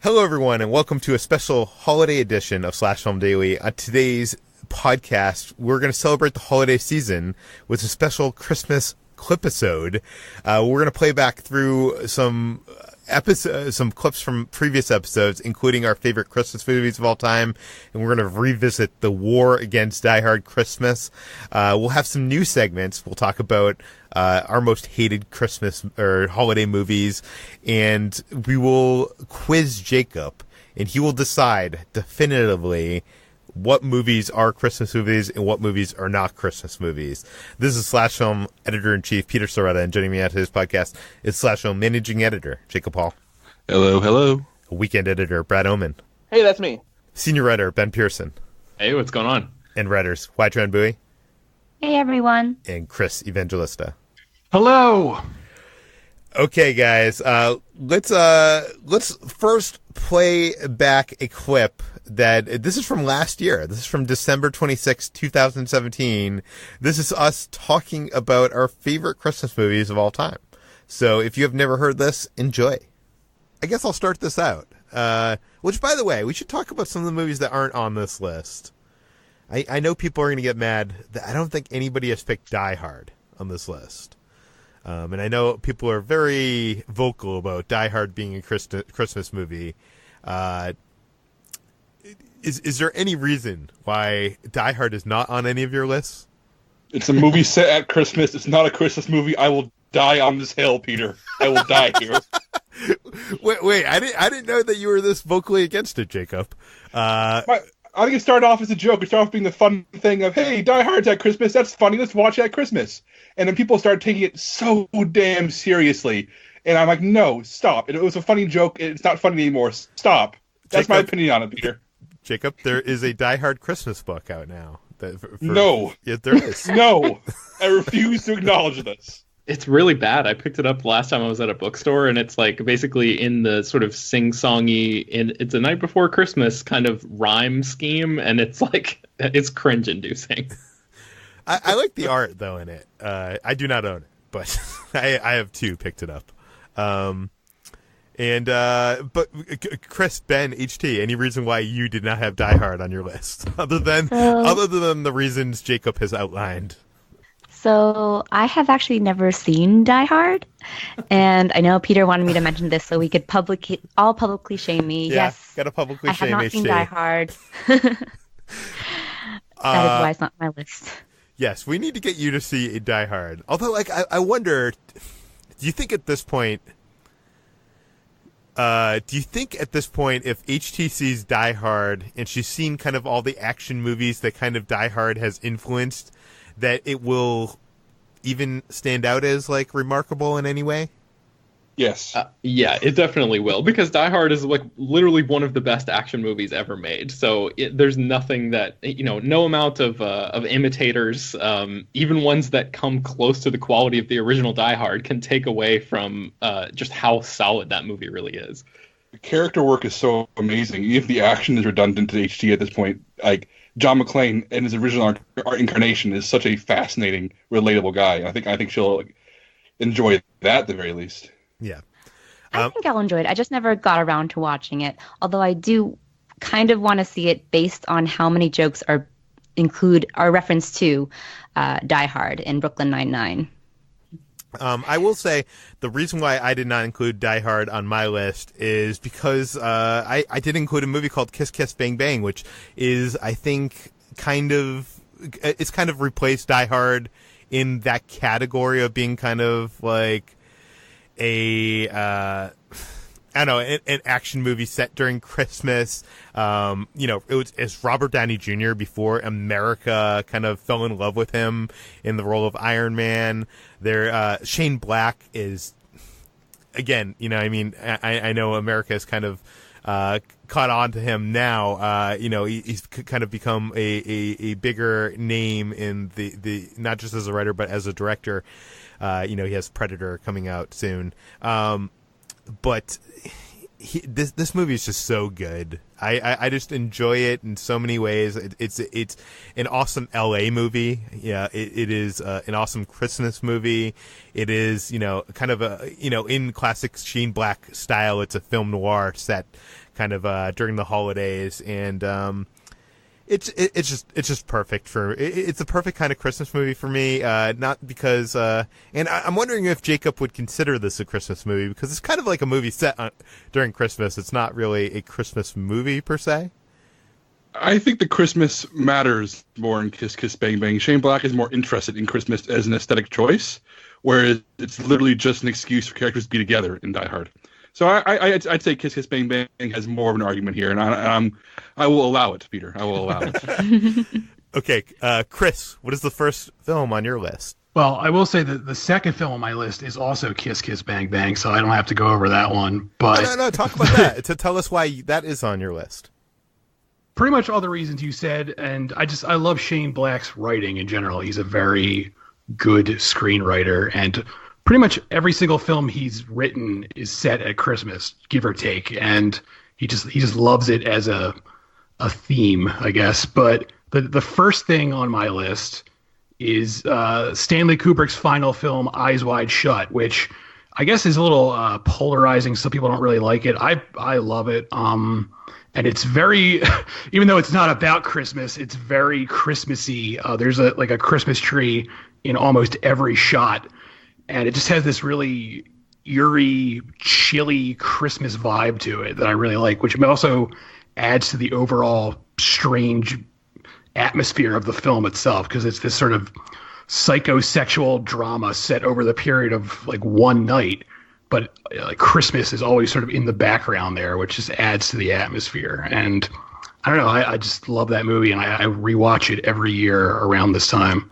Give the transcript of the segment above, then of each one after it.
Hello, everyone, and welcome to a special holiday edition of Slash Film Daily. On today's podcast, we're going to celebrate the holiday season with a special Christmas Clipisode. We're going to play back through some clips from previous episodes, including our favorite Christmas movies of all time, and we're going to revisit the war against Die Hard Christmas. We'll have some new segments. We'll talk about our most hated Christmas or holiday movies, and we will quiz Jacob, and he will decide definitively what movies are Christmas movies and what movies are not Christmas movies. This is Slash Film Editor-in-Chief Peter Sciretta, and joining me on today's podcast is Slash Film Managing Editor Jacob Hall. Hello, hello. Weekend Editor Brad Oman. Hey, that's me. Senior Writer Ben Pearson. Hey, what's going on? And Writers Hoai-Tran Bui. Hey, everyone. And Chris Evangelista. Hello. Okay, guys. Let's first play back a clip that this is from last year. This is from December 26, 2017. This is us talking about our favorite Christmas movies of all time. So if you have never heard this, enjoy. I guess I'll start this out. Which, by the way, we should talk about some of the movies that aren't on this list. I know people are going to get mad that I don't think anybody has picked Die Hard on this list. And I know people are very vocal about Die Hard being a Christmas movie. Is there any reason why Die Hard is not on any of your lists? It's a movie set at Christmas. It's not a Christmas movie. I will die on this hill, Peter. I will die here. Wait! I didn't know that you were this vocally against it, Jacob. I think it started off as a joke. It started off being the fun thing of, hey, Die Hard's at Christmas. That's funny. Let's watch it at Christmas. And then people started taking it so damn seriously. And I'm like, no, stop. It was a funny joke. It's not funny anymore. Stop. That's my opinion on it, Peter. Jacob, there is a Die Hard Christmas book out now. No. Yeah, there is. No. I refuse to acknowledge this. It's really bad. I picked it up last time I was at a bookstore, and it's like basically in the sort of sing-songy, it's a night before Christmas kind of rhyme scheme, and it's like, it's cringe-inducing. I like the art, though, in it. I do not own it, but I have picked it up. But Chris, Ben, HT, any reason why you did not have Die Hard on your list, other than the reasons Jacob has outlined? So I have actually never seen Die Hard, and I know Peter wanted me to mention this so we could publicly shame me. Yeah, yes, gotta publicly shame I have not seen Die Hard. That is why it's not on my list. Yes, we need to get you to see Die Hard. Although, I wonder, do you think at this point, if HT sees Die Hard and she's seen kind of all the action movies that kind of Die Hard has influenced, that it will even stand out as, like, remarkable in any way? Yes. Yeah, it definitely will, because Die Hard is like literally one of the best action movies ever made. So there's nothing that, no amount of imitators, even ones that come close to the quality of the original Die Hard, can take away from just how solid that movie really is. The character work is so amazing. Even if the action is redundant to HT at this point, like John McClane in his original incarnation is such a fascinating, relatable guy. I think she'll enjoy that at the very least. Yeah. I think I'll enjoy it. I just never got around to watching it, although I do kind of want to see it based on how many jokes are referenced to Die Hard in Brooklyn Nine-Nine. I will say the reason why I did not include Die Hard on my list is because I did include a movie called Kiss Kiss Bang Bang, which is, I think, kind of replaced Die Hard in that category of being kind of like an action movie set during Christmas. It's Robert Downey Jr. before America kind of fell in love with him in the role of Iron Man. Shane Black is, again, I know America has kind of caught on to him now. He's kind of become a bigger name in the not just as a writer but as a director. He has Predator coming out soon. But this movie is just so good. I just enjoy it in so many ways. It's an awesome LA movie. Yeah, it is an awesome Christmas movie. It is, kind of a, in classic Shane Black style. It's a film noir set kind of during the holidays, and it's just perfect it's the perfect kind of Christmas movie for me. Not because, and I'm wondering if Jacob would consider this a Christmas movie, because it's kind of like a movie set during Christmas. It's not really a Christmas movie per se. I think the Christmas matters more in Kiss Kiss Bang Bang. Shane Black is more interested in Christmas as an aesthetic choice, whereas it's literally just an excuse for characters to be together in Die Hard. So I'd say Kiss Kiss Bang Bang has more of an argument here, and I will allow it, Peter. I will allow it. Okay, Chris, what is the first film on your list? Well, I will say that the second film on my list is also Kiss Kiss Bang Bang, so I don't have to go over that one. But No, talk about that. To tell us why that is on your list. Pretty much all the reasons you said, and I love Shane Black's writing in general. He's a very good screenwriter, and pretty much every single film he's written is set at Christmas, give or take, and he just loves it as a theme, I guess. But the first thing on my list is Stanley Kubrick's final film, Eyes Wide Shut, which I guess is a little polarizing. Some people don't really like it. I love it. And it's very, even though it's not about Christmas, it's very Christmassy. There's a Christmas tree in almost every shot. And it just has this really eerie, chilly Christmas vibe to it that I really like, which also adds to the overall strange atmosphere of the film itself, because it's this sort of psychosexual drama set over the period of like one night. But Christmas is always sort of in the background there, which just adds to the atmosphere. And I don't know, I just love that movie, and I rewatch it every year around this time.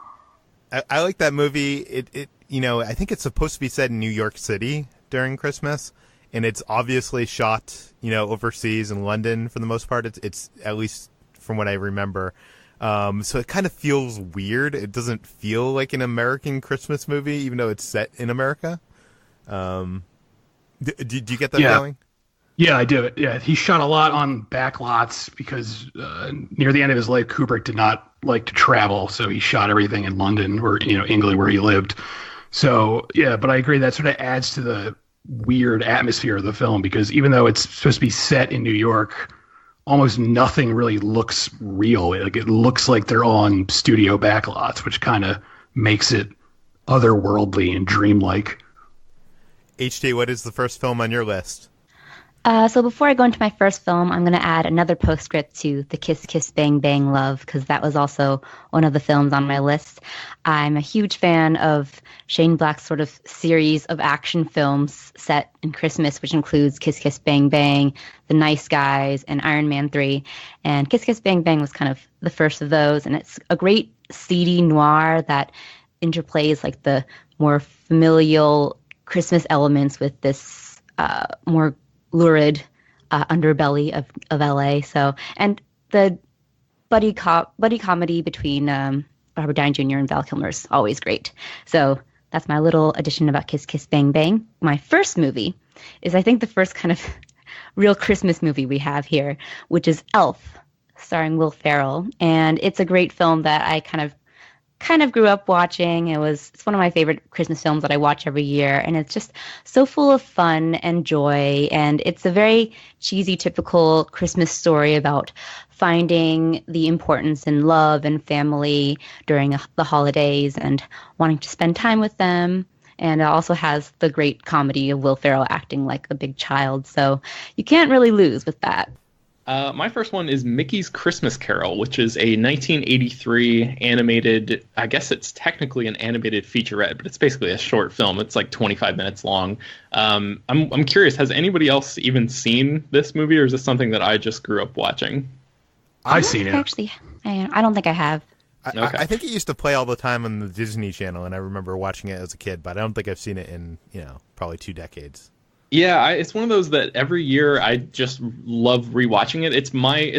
I like that movie. It I think it's supposed to be set in New York City during Christmas, and it's obviously shot, overseas in London for the most part. It's at least from what I remember. So it kind of feels weird. It doesn't feel like an American Christmas movie, even though it's set in America. Do you get that feeling? Yeah, I do. Yeah, he shot a lot on back lots because near the end of his life, Kubrick did not like to travel, so he shot everything in London or England where he lived. So yeah, but I agree that sort of adds to the weird atmosphere of the film, because even though it's supposed to be set in New York, almost nothing really looks real. It looks like they're on studio backlots, which kind of makes it otherworldly and dreamlike. HD, what is the first film on your list? So before I go into my first film, I'm going to add another postscript to the Kiss Kiss Bang Bang love, because that was also one of the films on my list. I'm a huge fan of Shane Black's sort of series of action films set in Christmas, which includes Kiss Kiss Bang Bang, The Nice Guys, and Iron Man 3. And Kiss Kiss Bang Bang was kind of the first of those, and it's a great seedy noir that interplays like the more familial Christmas elements with this more lurid underbelly of LA. So, and the buddy comedy between Robert Downey Jr. and Val Kilmer is always great. So that's my little addition about Kiss Kiss Bang Bang. My first movie is, I think, the first kind of real Christmas movie we have here, which is Elf, starring Will Ferrell. And it's a great film that I kind of grew up watching. It's one of my favorite Christmas films that I watch every year, and it's just so full of fun and joy. And it's a very cheesy, typical Christmas story about finding the importance in love and family during the holidays and wanting to spend time with them. And it also has the great comedy of Will Ferrell acting like a big child. So you can't really lose with that. My first one is Mickey's Christmas Carol, which is a 1983 animated, I guess it's technically an animated featurette, but it's basically a short film. It's like 25 minutes long. I'm curious, has anybody else even seen this movie, or is this something that I just grew up watching? I've seen it. Actually, I don't think I have. Okay. I think it used to play all the time on the Disney Channel, and I remember watching it as a kid, but I don't think I've seen it in, probably 2 decades. Yeah, it's one of those that every year I just love rewatching it. It's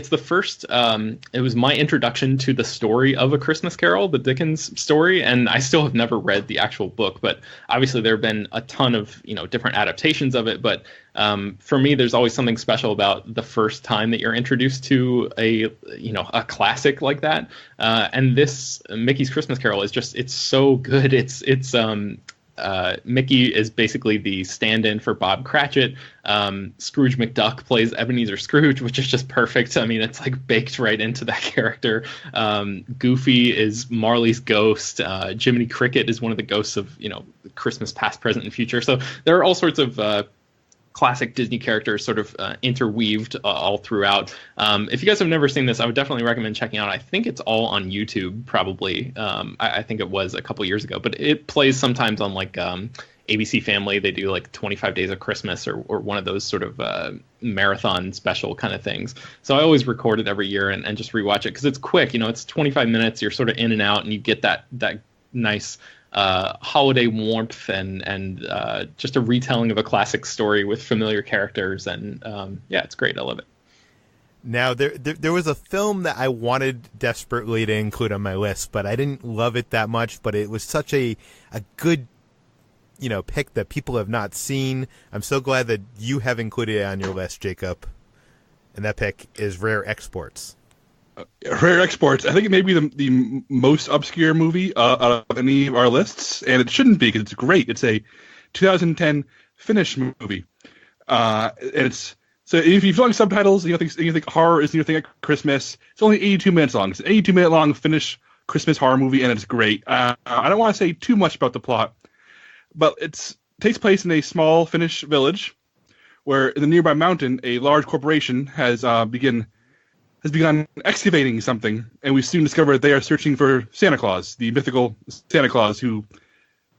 the first it was my introduction to the story of A Christmas Carol, the Dickens story, and I still have never read the actual book, but obviously there have been a ton of, different adaptations of it, but for me there's always something special about the first time that you're introduced to a classic like that. And this Mickey's Christmas Carol it's so good. Mickey is basically the stand-in for Bob Cratchit. Scrooge McDuck plays Ebenezer Scrooge, which is just perfect. I mean, it's like baked right into that character. Goofy is Marley's ghost. Jiminy Cricket is one of the ghosts of, Christmas past, present, and future. So there are all sorts of classic Disney characters sort of interweaved all throughout. If you guys have never seen this, I would definitely recommend checking out. I think it's all on YouTube, probably. I think it was a couple years ago, but it plays sometimes on like ABC Family. They do like 25 Days of Christmas or one of those sort of marathon special kind of things. So I always record it every year and just rewatch it because it's quick. It's 25 minutes. You're sort of in and out, and you get that nice holiday warmth and just a retelling of a classic story with familiar characters, and it's great. I love it. Now there was a film that I wanted desperately to include on my list, but I didn't love it that much, but it was such a good pick that people have not seen. I'm so glad that you have included it on your list, Jacob, and that pick is Rare Exports. Rare Exports. I think it may be the most obscure movie out of any of our lists, and it shouldn't be because it's great. It's a 2010 Finnish movie, and it's so if you like subtitles, you think horror is your thing at Christmas. It's only 82 minutes long. It's an 82-minute long Finnish Christmas horror movie, and it's great. I don't want to say too much about the plot, but it takes place in a small Finnish village where in the nearby mountain a large corporation has begun excavating something, and we soon discover they are searching for Santa Claus, the mythical Santa Claus who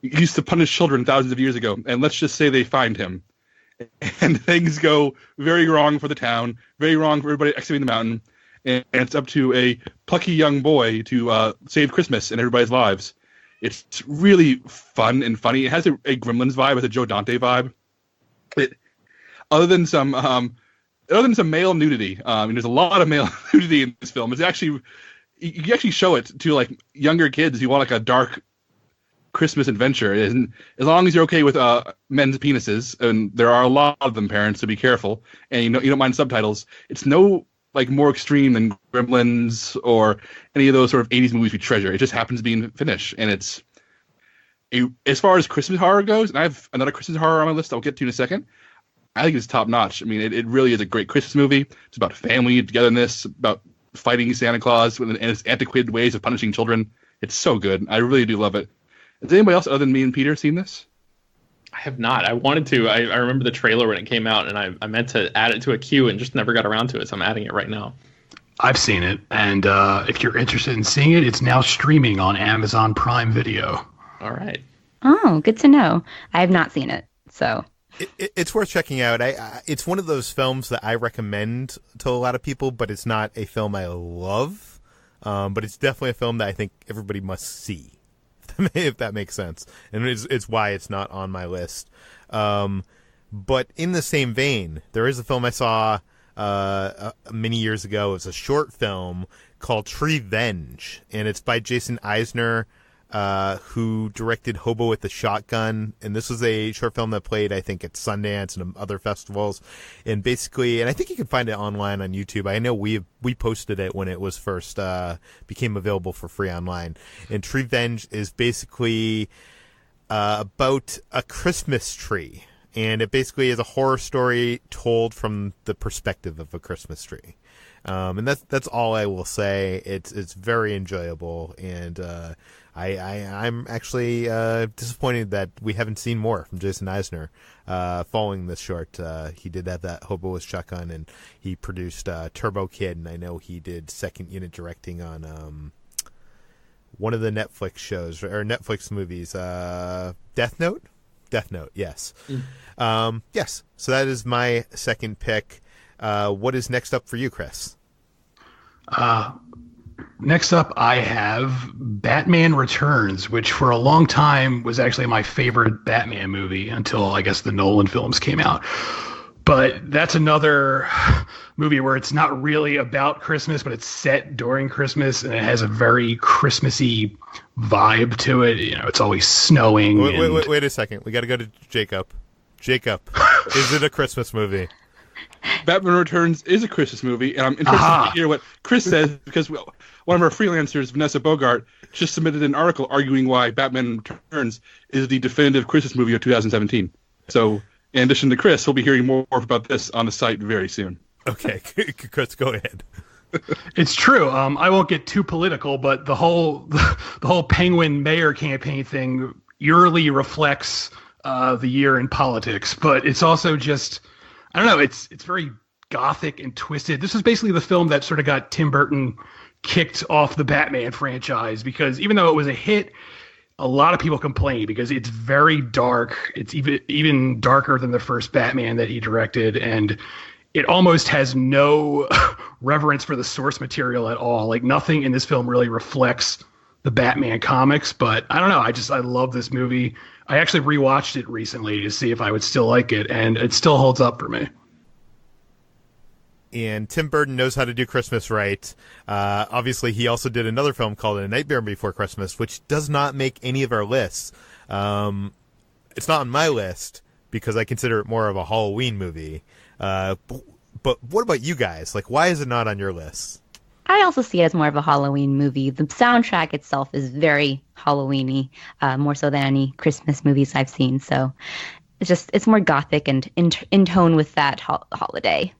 used to punish children thousands of years ago. And let's just say they find him. And things go very wrong for the town, very wrong for everybody excavating the mountain, and it's up to a plucky young boy to save Christmas in everybody's lives. It's really fun and funny. It has a Gremlins vibe, it's a Joe Dante vibe. Other than some male nudity, there's a lot of male nudity in this film. It's actually, you can actually show it to like younger kids who want like a dark Christmas adventure. And as long as you're okay with men's penises, and there are a lot of them, parents, so be careful, and you don't mind subtitles. It's no like more extreme than Gremlins or any of those sort of 80s movies we treasure. It just happens to be in Finnish, and it's as far as Christmas horror goes. And I have another Christmas horror on my list I'll get to in a second. I think it's top notch. I mean, it really is a great Christmas movie. It's about family togetherness, about fighting Santa Claus and its antiquated ways of punishing children. It's so good. I really do love it. Has anybody else other than me and Peter seen this? I have not. I wanted to. I remember the trailer when it came out, and I meant to add it to a queue and just never got around to it, so I'm adding it right now. I've seen it, and if you're interested in seeing it, it's now streaming on Amazon Prime Video. All right. Oh, good to know. I have not seen it, so... It's worth checking out. It's one of those films that I recommend to a lot of people, but it's not a film I love. But it's definitely a film that I think everybody must see, if that makes sense. And it's why it's not on my list. But in the same vein, there is a film I saw many years ago. It's a short film called Treevenge, and it's by Jason Eisner, who directed Hobo with the Shotgun, and this was a short film that played, I think, at Sundance and other festivals, and basically, and I think you can find it online on YouTube. I know we posted it when it was first became available for free online. And Treevenge is basically about a Christmas tree, and it basically is a horror story told from the perspective of a Christmas tree. And that's all I will say. It's very enjoyable, and I'm actually disappointed that we haven't seen more from Jason Eisner following this short. He did have that Hobo with Shotgun, and he produced Turbo Kid, and I know he did second unit directing on one of the Netflix shows or Netflix movies, Death Note, yes. Yes, so that is my second pick. What is next up for you, Chris? Next up, I have Batman Returns, which for a long time was actually my favorite Batman movie until I guess the Nolan films came out. But that's another movie where it's not really about Christmas, but it's set during Christmas, and it has a very Christmassy vibe to it. You know, it's always snowing. Wait a second. We got to go to Jacob. Jacob, is it a Christmas movie? Batman Returns is a Christmas movie, and I'm interested to hear what Chris says, because one of our freelancers, Vanessa Bogart, just submitted an article arguing why Batman Returns is the definitive Christmas movie of 2017. So, in addition to Chris, we'll be hearing more about this on the site very soon. Okay, Chris, go ahead. It's true. I won't get too political, but the whole Penguin mayor campaign thing eerily reflects the year in politics. But it's also just, I don't know, it's very gothic and twisted. This is basically the film that sort of got Tim Burton kicked off the Batman franchise, because even though it was a hit, a lot of people complain because it's very dark. It's even darker than the first Batman that he directed, and it almost has no reverence for the source material at all. Like, nothing in this film really reflects the Batman comics, but I don't know. I love this movie. I actually rewatched it recently to see if I would still like it, and it still holds up for me. And Tim Burton knows how to do Christmas right. Obviously, he also did another film called A Nightmare Before Christmas, which does not make any of our lists. It's not on my list because I consider it more of a Halloween movie. But what about you guys? Like, why is it not on your list? I also see it as more of a Halloween movie. The soundtrack itself is very Halloween-y, more so than any Christmas movies I've seen. So it's more gothic and in tone with that holiday.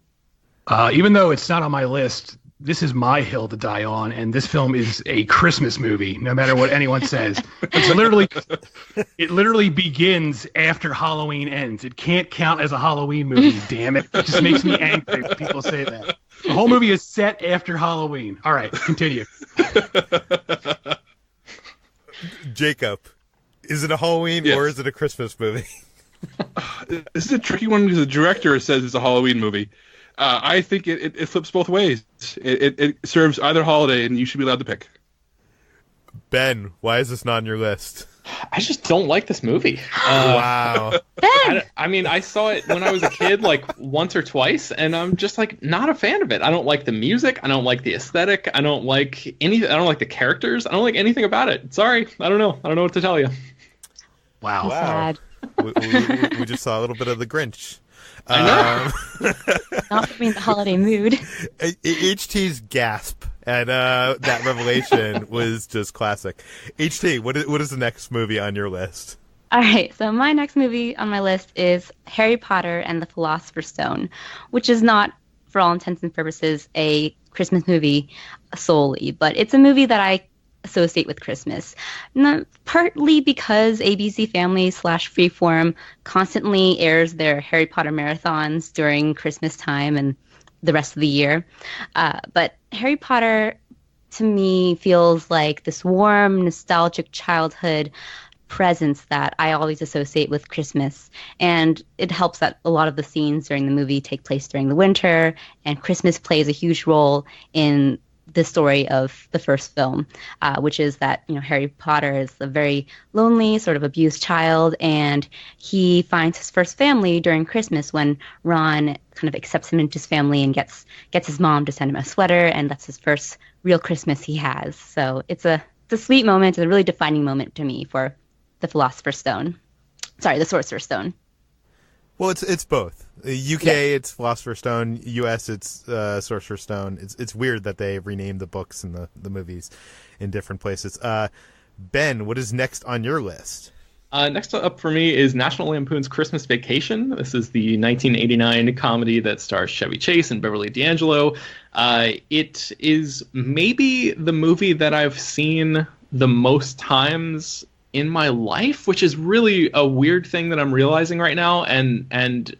Even though it's not on my list, this is my hill to die on, and this film is a Christmas movie, no matter what anyone says. It literally begins after Halloween ends. It can't count as a Halloween movie, damn it. It just makes me angry when people say that. The whole movie is set after Halloween. All right, continue. Jacob, is it a Halloween or is it a Christmas movie? This is a tricky one because the director says it's a Halloween movie. I think it flips both ways. It serves either holiday, and you should be allowed to pick. Ben, why is this not on your list? I just don't like this movie. Wow. I mean, I saw it when I was a kid, like once or twice, and I'm just like not a fan of it. I don't like the music. I don't like the aesthetic. I don't like anything. I don't like the characters. I don't like anything about it. Sorry, I don't know. I don't know what to tell you. Wow. Sad. We just saw a little bit of the Grinch. I know. Not put me in the holiday mood. HT's gasp at that revelation was just classic. HT, what is the next movie on your list? All right, so my next movie on my list is Harry Potter and the Philosopher's Stone, which is not, for all intents and purposes, a Christmas movie solely, but it's a movie that I associate with Christmas. Partly because ABC Family / Freeform constantly airs their Harry Potter marathons during Christmas time and the rest of the year. But Harry Potter, to me, feels like this warm, nostalgic childhood presence that I always associate with Christmas. And it helps that a lot of the scenes during the movie take place during the winter, and Christmas plays a huge role in the story of the first film, which is that, you know, Harry Potter is a very lonely, sort of abused child, and he finds his first family during Christmas when Ron kind of accepts him into his family and gets his mom to send him a sweater, and that's his first real Christmas he has. So it's a sweet moment, it's a really defining moment to me for the Philosopher's Stone. Sorry, the Sorcerer's Stone. Well, it's both. UK, it's Philosopher's Stone. US, it's Sorcerer's Stone. It's weird that they renamed the books and the movies in different places. Ben, what is next on your list? Next up for me is National Lampoon's Christmas Vacation. This is the 1989 comedy that stars Chevy Chase and Beverly D'Angelo. It is maybe the movie that I've seen the most times in my life, which is really a weird thing that I'm realizing right now, and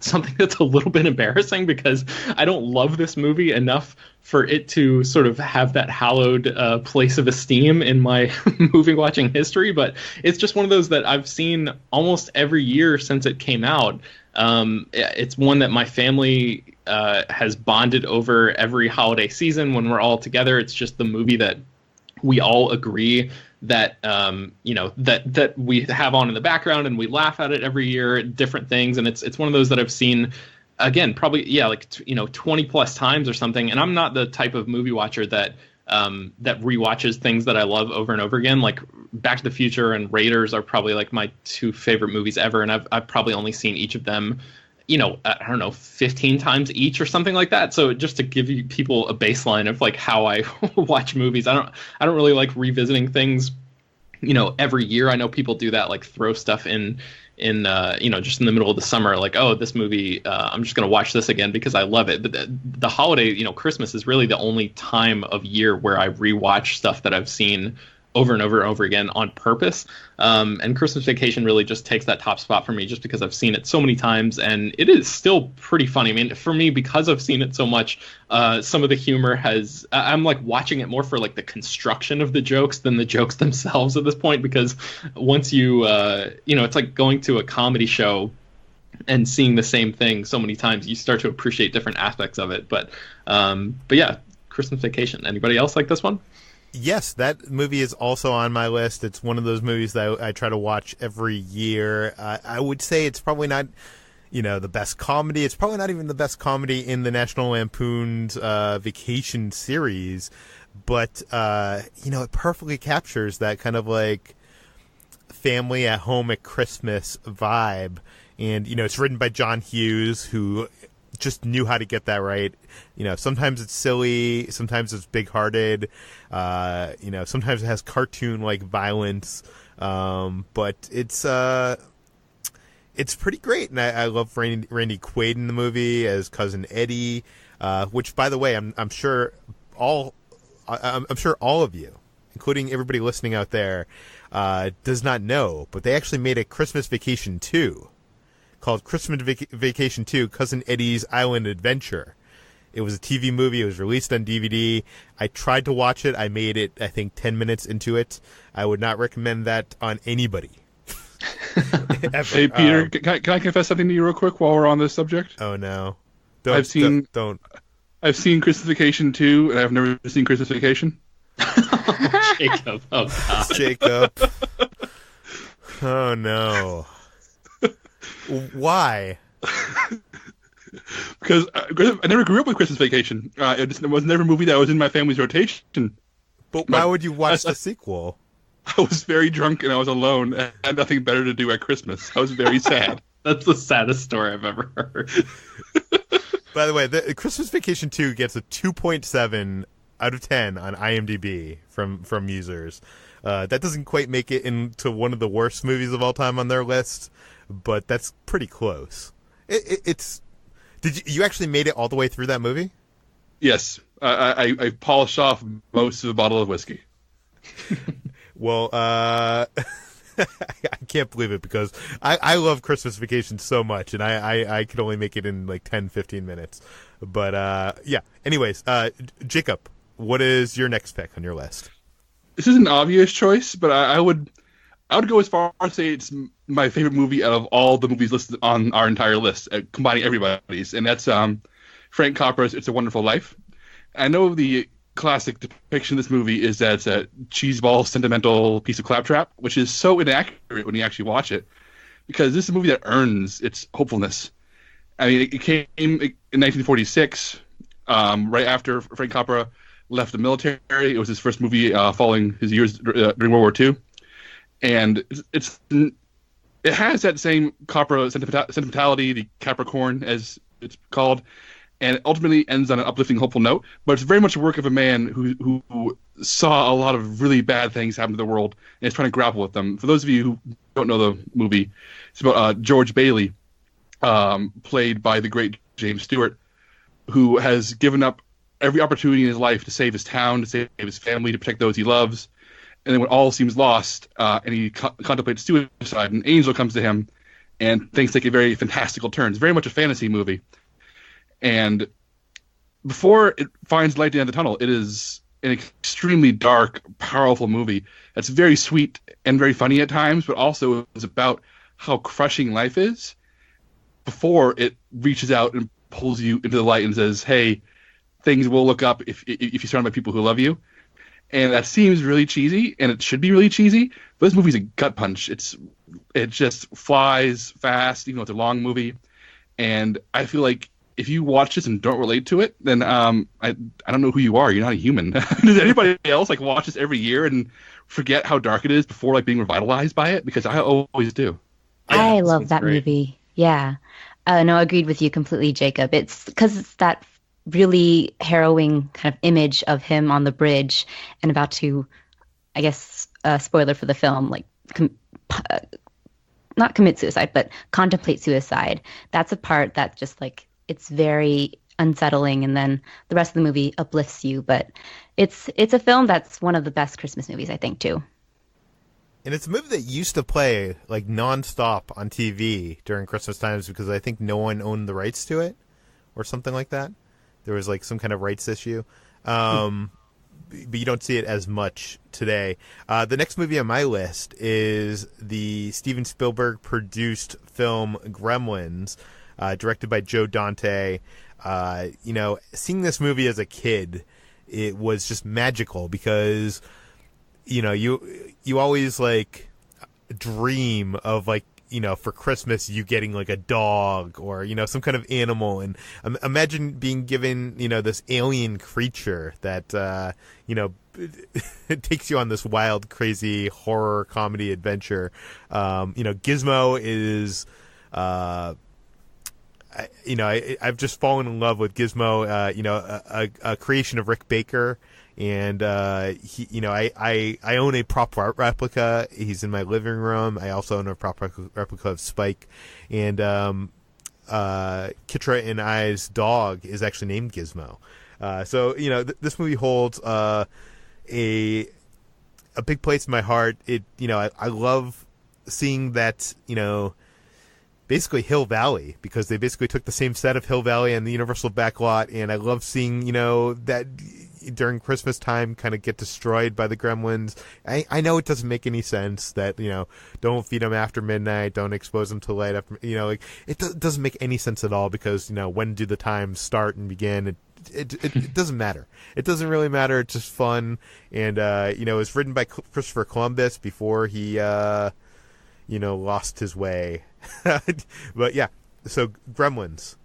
something that's a little bit embarrassing because I don't love this movie enough for it to sort of have that hallowed place of esteem in my movie watching history. But it's just one of those that I've seen almost every year since it came out. It's one that my family has bonded over every holiday season when we're all together. It's just the movie that we all agree that that we have on in the background, and we laugh at it every year, different things. And it's one of those that I've seen again, probably 20 plus times or something. And I'm not the type of movie watcher that rewatches things that I love over and over again. Like Back to the Future and Raiders are probably like my two favorite movies ever, and I've probably only seen each of them, I don't know, 15 times each or something like that. So just to give you people a baseline of like how I watch movies, I don't really like revisiting things, every year. I know people do that, like throw stuff in just in the middle of the summer, like, oh, this movie, I'm just going to watch this again because I love it. But the holiday, Christmas is really the only time of year where I rewatch stuff that I've seen over and over and over again on purpose. And Christmas Vacation really just takes that top spot for me just because I've seen it so many times, and it is still pretty funny. I mean, for me, because I've seen it so much, some of the humor I'm like watching it more for like the construction of the jokes than the jokes themselves at this point, because once it's like going to a comedy show and seeing the same thing so many times, you start to appreciate different aspects of it. But yeah, Christmas Vacation. Anybody else like this one? Yes, that movie is also on my list. It's one of those movies that I try to watch every year. I would say it's probably not, the best comedy. It's probably not even the best comedy in the National Lampoon's Vacation series, but it perfectly captures that kind of like family at home at Christmas vibe. And it's written by John Hughes, who just knew how to get that right. Sometimes it's silly, sometimes it's big-hearted, sometimes it has cartoon-like violence, but it's pretty great. And I love Randy Quaid in the movie as Cousin Eddie, which, by the way, I'm sure all of you, including everybody listening out there, does not know, but they actually made a Christmas Vacation 2. Called Christmas Vacation 2, Cousin Eddie's Island Adventure. It was a TV movie. It was released on DVD. I tried to watch it. I made it, I think, 10 minutes into it. I would not recommend that on anybody. Hey, Peter, can I confess something to you real quick while we're on this subject? Oh, no. I've seen Christmas Vacation 2, and I've never seen Christmas Vacation. Jacob. Oh, God. Jacob. Oh, no. Why? Because I never grew up with Christmas Vacation. It was never a movie that was in my family's rotation. But why would you watch the sequel? I was very drunk and I was alone and had nothing better to do at Christmas. I was very sad. That's the saddest story I've ever heard. By the way, the Christmas Vacation 2 gets a 2.7 out of 10 on IMDb from users. That doesn't quite make it into one of the worst movies of all time on their list, but that's pretty close. Did you actually made it all the way through that movie? Yes, I polished off most of the bottle of whiskey. Well, I can't believe it because I love Christmas Vacation so much, and I could only make it in like 10, 15 minutes. But yeah. Anyways, Jacob, what is your next pick on your list? This is an obvious choice, but I would go as far as say it's my favorite movie out of all the movies listed on our entire list, combining everybody's, and that's Frank Capra's It's a Wonderful Life. I know the classic depiction of this movie is that it's a cheeseball, sentimental piece of claptrap, which is so inaccurate when you actually watch it, because this is a movie that earns its hopefulness. I mean, it came in 1946, right after Frank Capra left the military. It was his first movie following his years during World War II. And it has that same Capra sentimentality, the Capricorn, as it's called, and it ultimately ends on an uplifting, hopeful note. But it's very much a work of a man who saw a lot of really bad things happen to the world and is trying to grapple with them. For those of you who don't know the movie, it's about George Bailey, played by the great James Stewart, who has given up every opportunity in his life to save his town, to save his family, to protect those he loves. And then when all seems lost, and he contemplates suicide, an angel comes to him, and things take a very fantastical turn. It's very much a fantasy movie. And before it finds light at the end of the tunnel, it is an extremely dark, powerful movie that's very sweet and very funny at times, but also is about how crushing life is before it reaches out and pulls you into the light and says, hey, things will look up if you're surrounded by people who love you. And that seems really cheesy, and it should be really cheesy, but this movie's a gut punch. It just flies fast, even though it's a long movie. And I feel like if you watch this and don't relate to it, then I don't know who you are. You're not a human. Does anybody else like watch this every year and forget how dark it is before like being revitalized by it? Because I always do. I love that movie. Yeah. No, I agreed with you completely, Jacob. It's because it's that really harrowing kind of image of him on the bridge and about to, I guess, spoiler for the film, like not commit suicide, but contemplate suicide. That's a part that just like, it's very unsettling, and then the rest of the movie uplifts you. But it's a film that's one of the best Christmas movies, I think, too. And it's a movie that used to play like nonstop on TV during Christmas times because I think no one owned the rights to it or something like that. There was like some kind of rights issue. But you don't see it as much today. The next movie on my list is the Steven Spielberg produced film Gremlins, directed by Joe Dante. Seeing this movie as a kid, it was just magical because, you always like dream of like, for Christmas, you getting like a dog or, some kind of animal. And imagine being given, this alien creature that, it takes you on this wild, crazy horror comedy adventure. Gizmo is, I've just fallen in love with Gizmo, a creation of Rick Baker. And I own a prop replica. He's in my living room. I also own a prop replica of Spike, and Kitra and I's dog is actually named Gizmo. So this movie holds a big place in my heart. I love seeing that basically Hill Valley, because they basically took the same set of Hill Valley and the Universal backlot, and I love seeing that during Christmas time kind of get destroyed by the Gremlins. I know it doesn't make any sense that don't feed them after midnight, don't expose them to light after it doesn't make any sense at all, because when do the times start and begin? It doesn't matter. It doesn't really matter. It's just fun, and it was written by Christopher Columbus before he lost his way. But yeah, so Gremlins.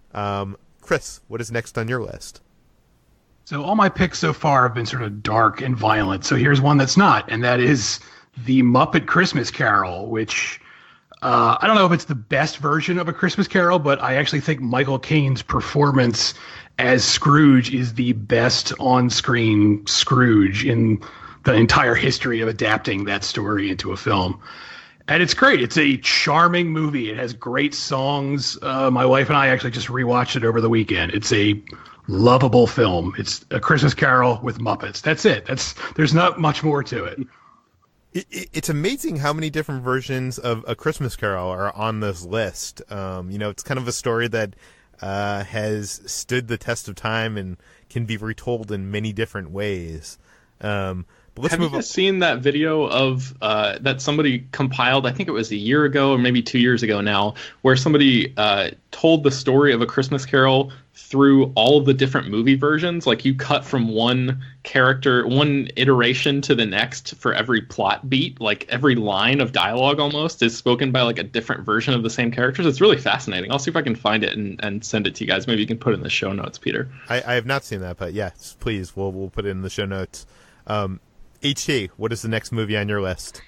Chris, what is next on your list? So all my picks so far have been sort of dark and violent. So here's one that's not, and that is the Muppet Christmas Carol, which I don't know if it's the best version of A Christmas Carol, but I actually think Michael Caine's performance as Scrooge is the best on-screen Scrooge in the entire history of adapting that story into a film. And it's great. It's a charming movie. It has great songs. My wife and I actually just rewatched it over the weekend. It's a lovable film. It's A Christmas Carol with Muppets. That's it. There's not much more to it. It's amazing how many different versions of A Christmas Carol are on this list. It's kind of a story that has stood the test of time and can be retold in many different ways. But Have you guys seen that video of that somebody compiled? I think it was a year ago or maybe 2 years ago now, where somebody told the story of A Christmas Carol through all of the different movie versions. Like you cut from one character, one iteration to the next for every plot beat. Like every line of dialogue almost is spoken by like a different version of the same characters. It's really fascinating. I'll see if I can find it and send it to you guys. Maybe you can put it in the show notes, Peter. I have not seen that, but yes, please, we'll put it in the show notes. HT, what is the next movie on your list?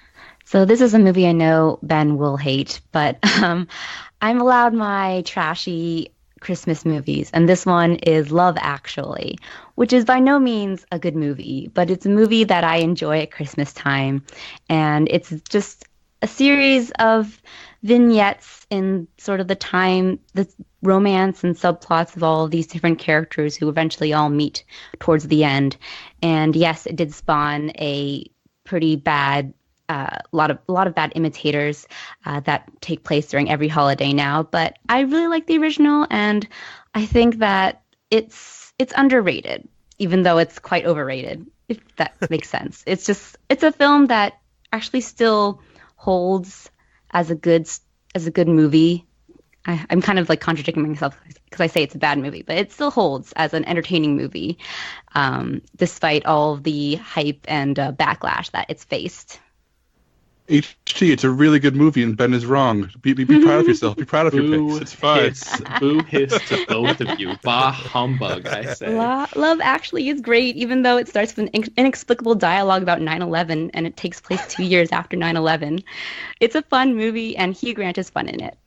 So this is a movie I know Ben will hate, but I'm allowed my trashy Christmas movies, and this one is Love Actually, which is by no means a good movie, but it's a movie that I enjoy at Christmas time, and it's just a series of vignettes in sort of the time, the romance and subplots of all of these different characters who eventually all meet towards the end. And yes, it did spawn a pretty bad. A lot of bad imitators that take place during every holiday now. But I really like the original, and I think that it's underrated, even though it's quite overrated, if that makes sense. It's a film that actually still holds as a good movie. I'm kind of like contradicting myself because I say it's a bad movie, but it still holds as an entertaining movie, despite all of the hype and backlash that it's faced. HT, it's a really good movie, and Ben is wrong. Be proud of yourself. Be proud of your picks. It's fine. Boo hiss to both of you. Bah humbug, I say. Love Actually is great, even though it starts with an inexplicable dialogue about 9/11, and it takes place 2 years after 9/11. It's a fun movie, and Hugh Grant is fun in it,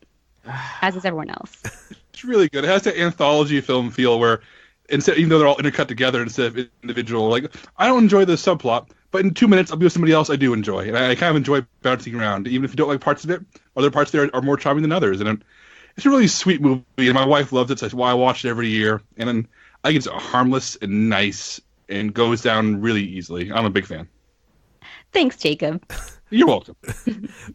as is everyone else. It's really good. It has that anthology film feel where, even though they're all intercut together instead of individual, like, I don't enjoy the subplot, but in 2 minutes, I'll be with somebody else I do enjoy. And I kind of enjoy bouncing around. Even if you don't like parts of it, other parts there are more charming than others. And it's a really sweet movie, and my wife loves it, so that's why I watch it every year. And then I think it's harmless and nice and goes down really easily. I'm a big fan. Thanks, Jacob. You're welcome.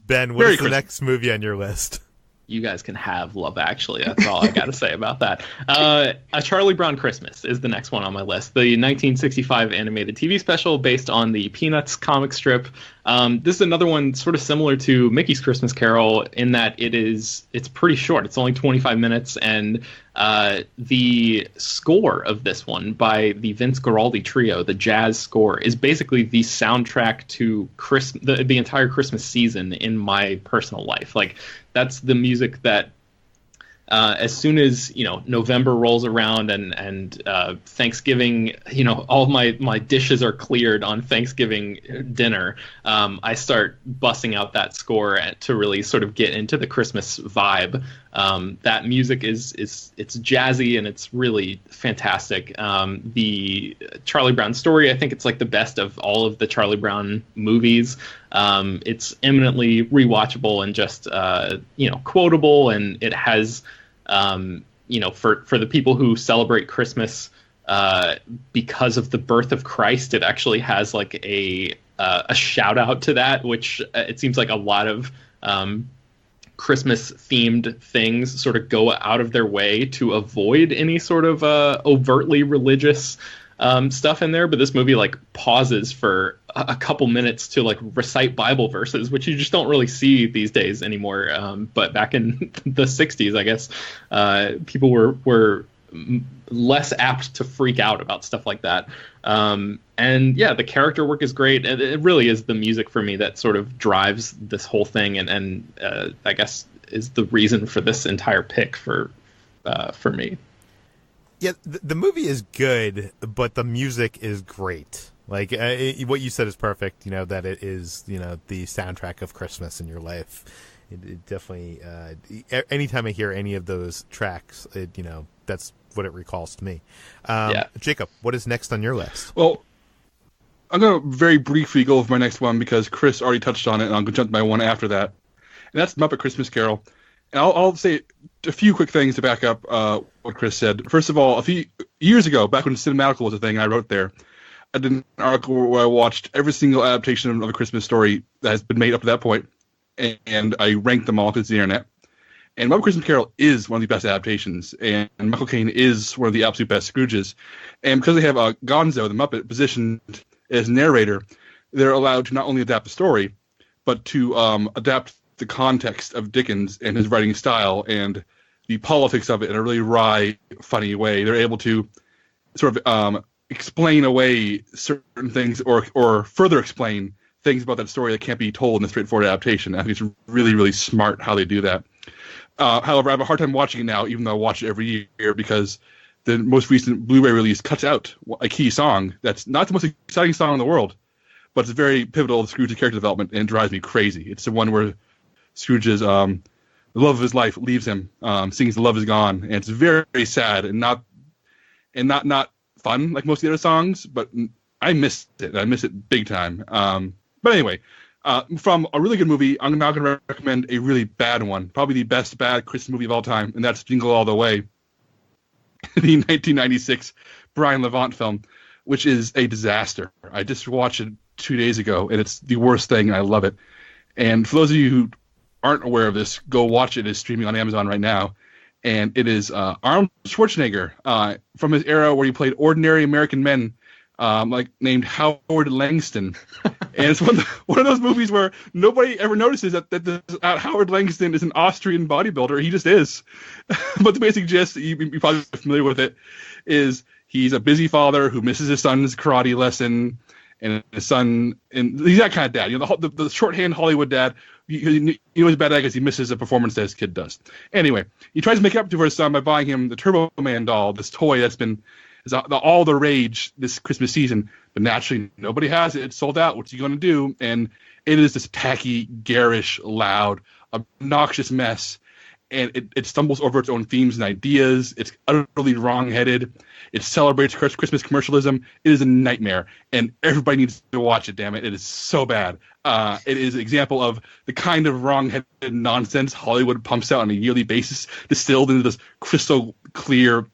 Ben, what is the next movie on your list? You guys can have Love Actually. That's all I got to say about that. A Charlie Brown Christmas is the next one on my list. The 1965 animated TV special based on the Peanuts comic strip. This is another one sort of similar to Mickey's Christmas Carol in that it's pretty short. It's only 25 minutes, and the score of this one by the Vince Guaraldi Trio, the jazz score, is basically the soundtrack to the entire Christmas season in my personal life. Like, that's the music that as soon as November rolls around and Thanksgiving, all of my dishes are cleared on Thanksgiving dinner, I start busting out that score to really sort of get into the Christmas vibe. That music it's jazzy and it's really fantastic. The Charlie Brown story, I think it's like the best of all of the Charlie Brown movies. It's eminently rewatchable and just quotable, and it has for the people who celebrate Christmas because of the birth of Christ, it actually has like a shout out to that, which it seems like a lot of Christmas themed things sort of go out of their way to avoid any sort of overtly religious stuff in there. But this movie like pauses for a couple minutes to like recite Bible verses, which you just don't really see these days anymore. But back in the 60s, I guess, people were less apt to freak out about stuff like that. And yeah, the character work is great. It really is the music for me that sort of drives this whole thing, and I guess is the reason for this entire pick for me. Yeah, the movie is good, but the music is great. Like what you said is perfect. That it is the soundtrack of Christmas in your life. It definitely. Anytime I hear any of those tracks, that's what it recalls to me. Jacob, what is next on your list? Well, I'm going to very briefly go over my next one because Chris already touched on it, and I'm going to jump to my one after that. And that's Muppet Christmas Carol. And I'll say a few quick things to back up what Chris said. First of all, a few years ago, back when Cinematical was a thing, I wrote there, I did an article where I watched every single adaptation of A Christmas Story that has been made up to that point, and I ranked them all because it's the internet. And Muppet Christmas Carol is one of the best adaptations, and Michael Caine is one of the absolute best Scrooges. And because they have Gonzo, the Muppet, positioned as narrator, they're allowed to not only adapt the story, but to adapt the context of Dickens and his writing style and the politics of it in a really wry, funny way. They're able to sort of explain away certain things or further explain things about that story that can't be told in a straightforward adaptation. I think it's really, really smart how they do that. However, I have a hard time watching it now, even though I watch it every year, because the most recent Blu-ray release cuts out a key song that's not the most exciting song in the world, but it's very pivotal to Scrooge's character development, and it drives me crazy. It's the one where Scrooge's the love of his life leaves him, sings "The Love Is Gone," and it's very, very sad and not fun like most of the other songs. But I missed it. I miss it big time. But anyway, from a really good movie, I'm now going to recommend a really bad one, probably the best bad Christmas movie of all time, and that's Jingle All the Way, the 1996 Brian Levant film, which is a disaster. I just watched it 2 days ago, and it's the worst thing, and I love it. And for those of you who aren't aware of this, go watch it. It's streaming on Amazon right now. And it is Arnold Schwarzenegger from his era where he played ordinary American men, named Howard Langston. And it's one of those movies where nobody ever notices that Howard Langston is an Austrian bodybuilder. He just is. But the basic gist, you're probably familiar with it, is he's a busy father who misses his son's karate lesson. And his son, and he's that kind of dad, the shorthand Hollywood dad. He's a bad dad because he misses a performance that his kid does. Anyway, he tries to make up to his son by buying him the Turbo Man doll, this toy that's been all the rage this Christmas season. But naturally, nobody has it. It's sold out. What's he going to do? And it is this tacky, garish, loud, obnoxious mess. And it stumbles over its own themes and ideas. It's utterly wrong-headed. It celebrates Christmas commercialism. It is a nightmare, and everybody needs to watch it, damn it. It is so bad. It is an example of the kind of wrong-headed nonsense Hollywood pumps out on a yearly basis, distilled into this crystal clear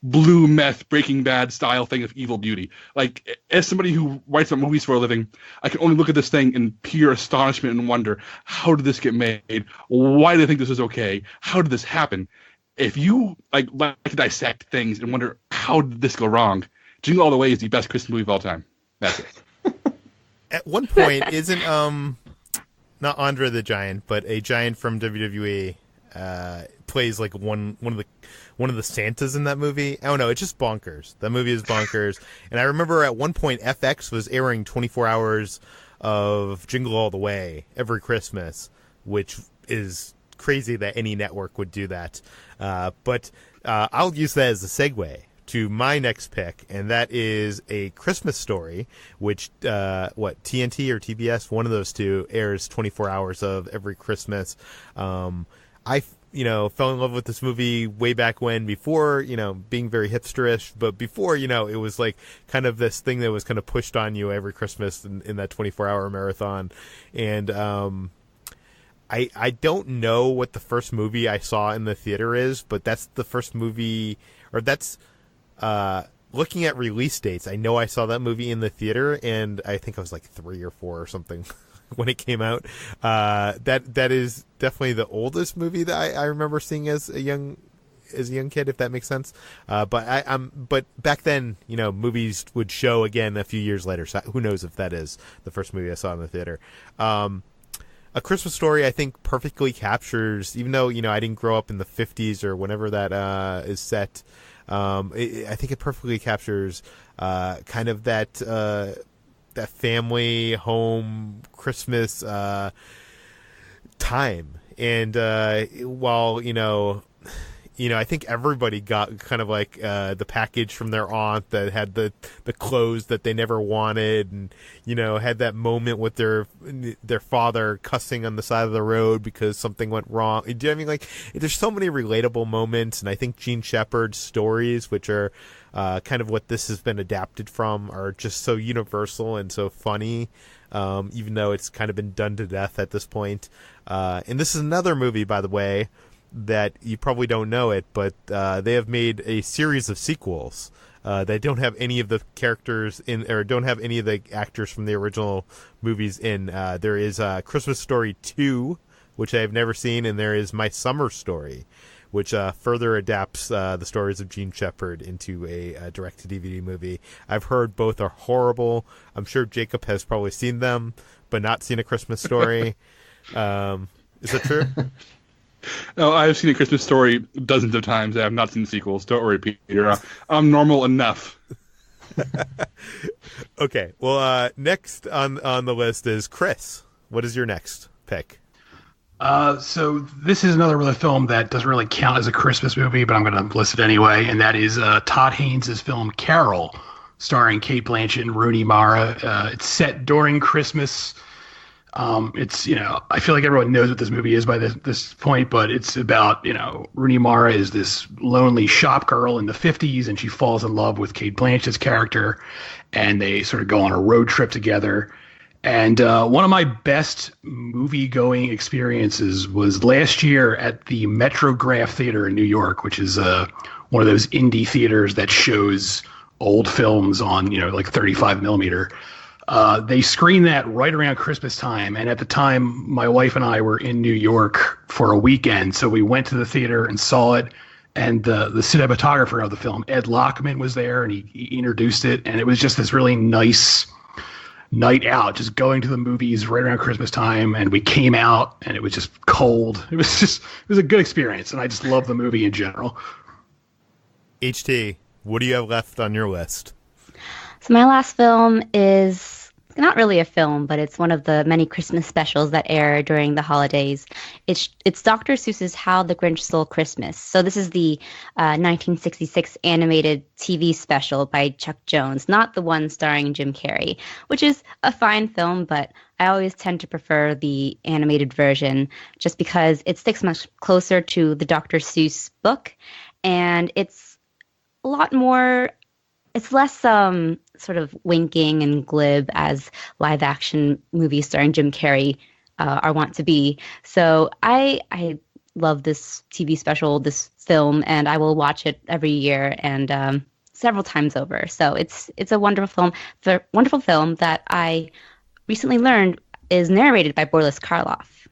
blue meth Breaking Bad style thing of evil beauty. Like, as somebody who writes about movies for a living, I can only look at this thing in pure astonishment and wonder, how did this get made? Why do they think this is okay? How did this happen? If you like to dissect things and wonder, how did this go wrong? Jingle All the Way is the best Christmas movie of all time. That's it. At one point, isn't not Andre the Giant, but a giant from WWE plays like one of the Santas in that movie? I don't know. It's just bonkers. That movie is bonkers. And I remember at one point FX was airing 24 hours of Jingle All the Way every Christmas, which is crazy that any network would do that. But I'll use that as a segue to my next pick, and that is A Christmas Story, which TNT or TBS, one of those two, airs 24 hours of every Christmas. I fell in love with this movie way back when, before, being very hipsterish, but before, it was like kind of this thing that was kind of pushed on you every Christmas in that 24-hour marathon. And I don't know what the first movie I saw in the theater is, but that's the first movie, or that's looking at release dates. I know I saw that movie in the theater, and I think I was like 3 or 4 or something when it came out. That is definitely the oldest movie that I remember seeing as a young kid, if that makes sense. But back then, movies would show again a few years later. So who knows if that is the first movie I saw in the theater. A Christmas Story, I think, perfectly captures, even though, I didn't grow up in the 50s or whenever that is set, I think it perfectly captures kind of that family, home, Christmas time. And while, I think everybody got kind of like the package from their aunt that had the clothes that they never wanted, and had that moment with their father cussing on the side of the road because something went wrong. Do you know what I mean? Like, there's so many relatable moments, and I think Gene Shepard's stories, which are kind of what this has been adapted from, are just so universal and so funny, even though it's kind of been done to death at this point. And this is another movie, by the way, that you probably don't know it, but they have made a series of sequels that don't have any of the characters in, or don't have any of the actors from the original movies in. There is Christmas Story 2, which I have never seen, and there is My Summer Story, which further adapts the stories of Gene Shepard into a direct-to-DVD movie. I've heard both are horrible. I'm sure Jacob has probably seen them, but not seen A Christmas Story. Is that true? No, I've seen A Christmas Story dozens of times. I have not seen the sequels. Don't worry, Peter. I'm normal enough. Okay. Well, next on the list is Chris. What is your next pick? So this is another film that doesn't really count as a Christmas movie, but I'm going to list it anyway, and that is Todd Haynes' film Carol, starring Cate Blanchett and Rooney Mara. It's set during Christmas. It's, I feel like everyone knows what this movie is by this point, but it's about, Rooney Mara is this lonely shop girl in the 50s, and she falls in love with Cate Blanchett's character, and they sort of go on a road trip together. And one of my best movie-going experiences was last year at the Metrograph Theater in New York, which is one of those indie theaters that shows old films on, like 35 millimeter. They screened that right around Christmas time, and at the time, my wife and I were in New York for a weekend, so we went to the theater and saw it. And the cinematographer of the film, Ed Lockman, was there, and he introduced it, and it was just this really nice night out, just going to the movies right around Christmas time. And we came out, and it was just cold. It was a good experience, and I just love the movie in general. HT, what do you have left on your list? So my last film is not really a film, but it's one of the many Christmas specials that air during the holidays. It's Dr. Seuss's How the Grinch Stole Christmas. So this is the 1966 animated TV special by Chuck Jones, not the one starring Jim Carrey, which is a fine film, but I always tend to prefer the animated version just because it sticks much closer to the Dr. Seuss book, and it's a lot more... It's less sort of winking and glib as live action movies starring Jim Carrey are wont to be. So I love this TV special, this film, and I will watch it every year and several times over. So it's a wonderful film that I recently learned is narrated by Boris Karloff.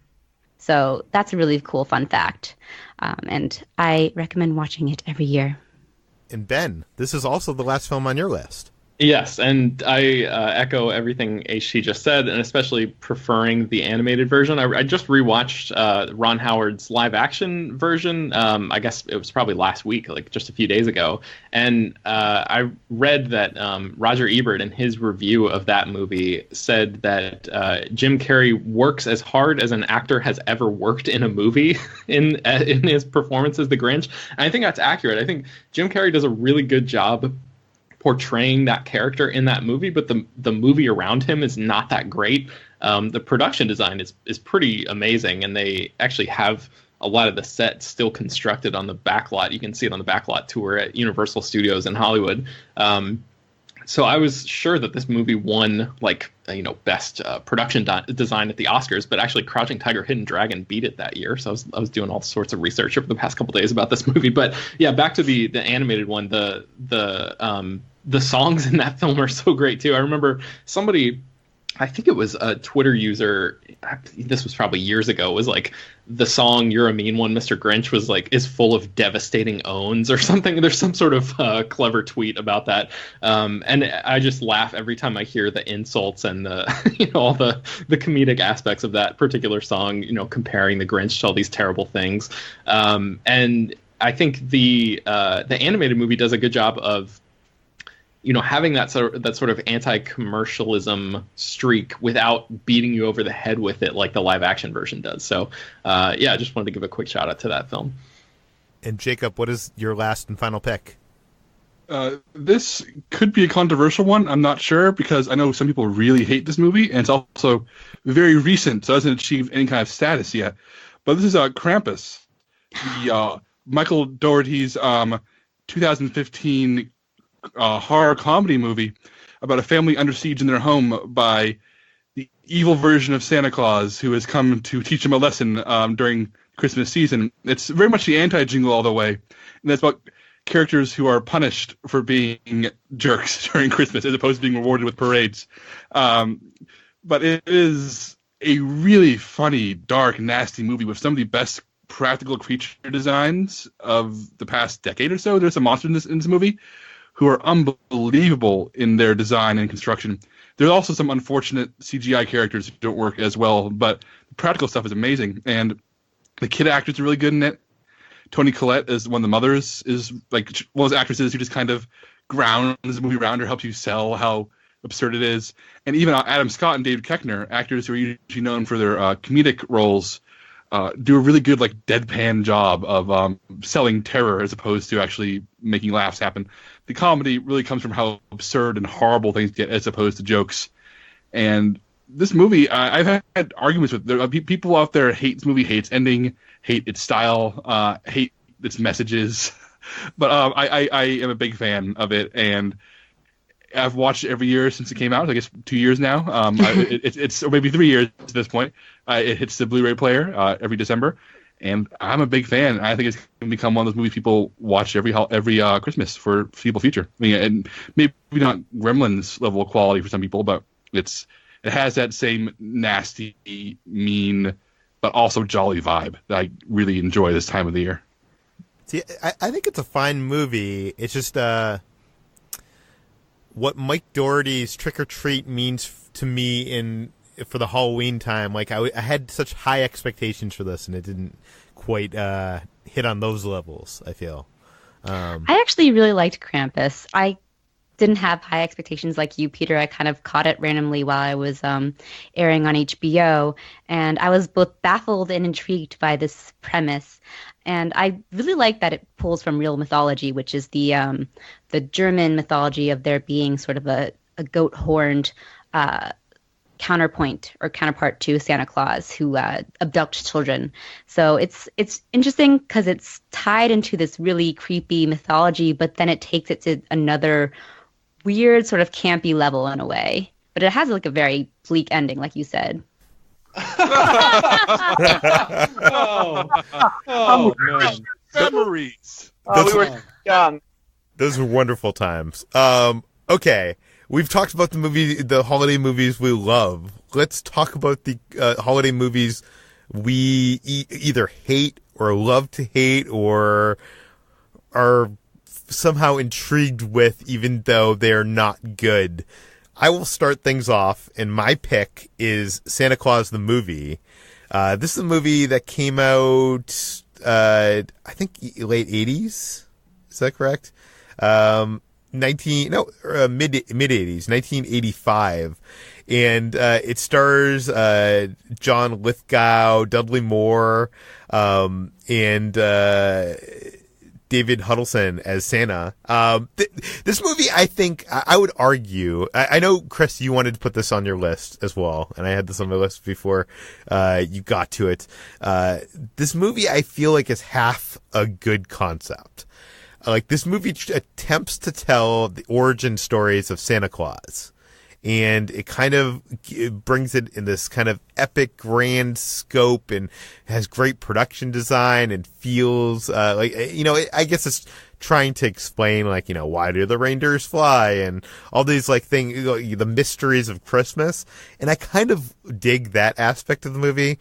So that's a really cool fun fact, and I recommend watching it every year. And Ben, this is also the last film on your list. Yes, and I echo everything HT just said, and especially preferring the animated version. I just rewatched Ron Howard's live-action version. I guess it was probably last week, like just a few days ago. And I read that Roger Ebert, in his review of that movie, said that Jim Carrey works as hard as an actor has ever worked in a movie in his performance as the Grinch. And I think that's accurate. I think Jim Carrey does a really good job portraying that character in that movie, but the movie around him is not that great. The production design is pretty amazing, and they actually have a lot of the sets still constructed on the backlot. You can see it on the backlot tour at Universal Studios in Hollywood. So I was sure that this movie won best production design at the Oscars, but actually Crouching Tiger, Hidden Dragon beat it that year. So I was doing all sorts of research over the past couple days about this movie. But yeah, back to the animated one. The songs in that film are so great too. I remember somebody, I think it was a Twitter user, this was probably years ago, was like, the song "You're a Mean One, Mr. Grinch" was like, is full of devastating owns or something. There's some sort of clever tweet about that. And I just laugh every time I hear the insults and the, all the comedic aspects of that particular song, comparing the Grinch to all these terrible things. And I think the animated movie does a good job of having that sort of anti-commercialism streak without beating you over the head with it like the live action version does. So, I just wanted to give a quick shout out to that film. And Jacob, what is your last and final pick? This could be a controversial one. I'm not sure, because I know some people really hate this movie, and it's also very recent, so it hasn't achieved any kind of status yet. But this is Krampus, the Michael Dougherty's 2015 horror comedy movie about a family under siege in their home by the evil version of Santa Claus, who has come to teach them a lesson during Christmas season. It's very much the anti-Jingle All the Way, and that's about characters who are punished for being jerks during Christmas as opposed to being rewarded with parades. But it is a really funny, dark, nasty movie with some of the best practical creature designs of the past decade or so. There's some monsters in this movie who are unbelievable in their design and construction. There's also some unfortunate CGI characters who don't work as well, but the practical stuff is amazing. And the kid actors are really good in it. Toni Collette, as one of the mothers, is like one of those actresses who just kind of grounds the movie around her, helps you sell how absurd it is. And even Adam Scott and David Koechner, actors who are usually known for their comedic roles, do a really good deadpan job of selling terror as opposed to actually making laughs happen. The comedy really comes from how absurd and horrible things get as opposed to jokes. And this movie, I've had arguments with. There are people out there hate this movie, hate its ending, hate its style, hate its messages. But I am a big fan of it, and I've watched it every year since it came out. I guess 2 years now. It's or maybe 3 years at this point. It hits the Blu-ray player every December, and I'm a big fan. I think it's going to become one of those movies people watch every Christmas for foreseeable future. I mean, and maybe not Gremlins level of quality for some people, but It has that same nasty, mean, but also jolly vibe that I really enjoy this time of the year. See, I think it's a fine movie. It's just what Mike Dougherty's Trick or Treat means to me for the Halloween time. Like I had such high expectations for this, and it didn't quite hit on those levels, I feel. I actually really liked Krampus. I didn't have high expectations like you, Peter. I kind of caught it randomly while I was airing on HBO, and I was both baffled and intrigued by this premise. And I really like that it pulls from real mythology, which is the German mythology of there being sort of a goat-horned counterpoint or counterpart to Santa Claus who abducts children. So it's interesting because it's tied into this really creepy mythology, but then it takes it to another weird sort of campy level in a way. But it has like a very bleak ending, like you said. Man. Memories. We were young. Those were wonderful times. Okay. We've talked about the holiday movies we love. Let's talk about the holiday movies we either hate or love to hate or are somehow intrigued with, even though they are not good. I will start things off, and my pick is Santa Claus the Movie. This is a movie that came out, I think, late 80s. Is that correct? Mid-80s, 1985. And it stars John Lithgow, Dudley Moore, and David Huddleston as Santa. This movie, I think, I would argue, I know, Chris, you wanted to put this on your list as well, and I had this on my list before you got to it. This movie, I feel like, is half a good concept. Like, this movie attempts to tell the origin stories of Santa Claus. And it kind of brings it in this kind of epic, grand scope and has great production design and feels I guess it's trying to explain, like, why do the reindeers fly and all these, like, things, the mysteries of Christmas. And I kind of dig that aspect of the movie.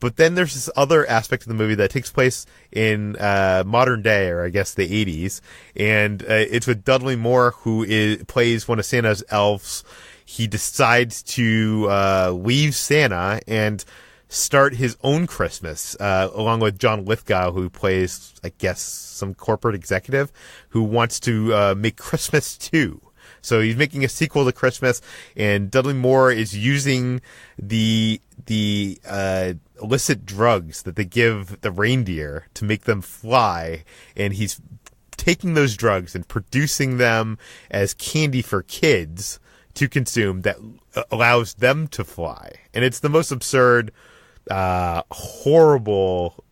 But then there's this other aspect of the movie that takes place in modern day, or I guess the 80s. And it's with Dudley Moore, who plays one of Santa's elves. He decides to leave Santa and start his own Christmas, along with John Lithgow, who plays, I guess, some corporate executive who wants to make Christmas 2. So he's making a sequel to Christmas, and Dudley Moore is using the illicit drugs that they give the reindeer to make them fly, and he's taking those drugs and producing them as candy for kids to consume that allows them to fly. And it's the most absurd, horrible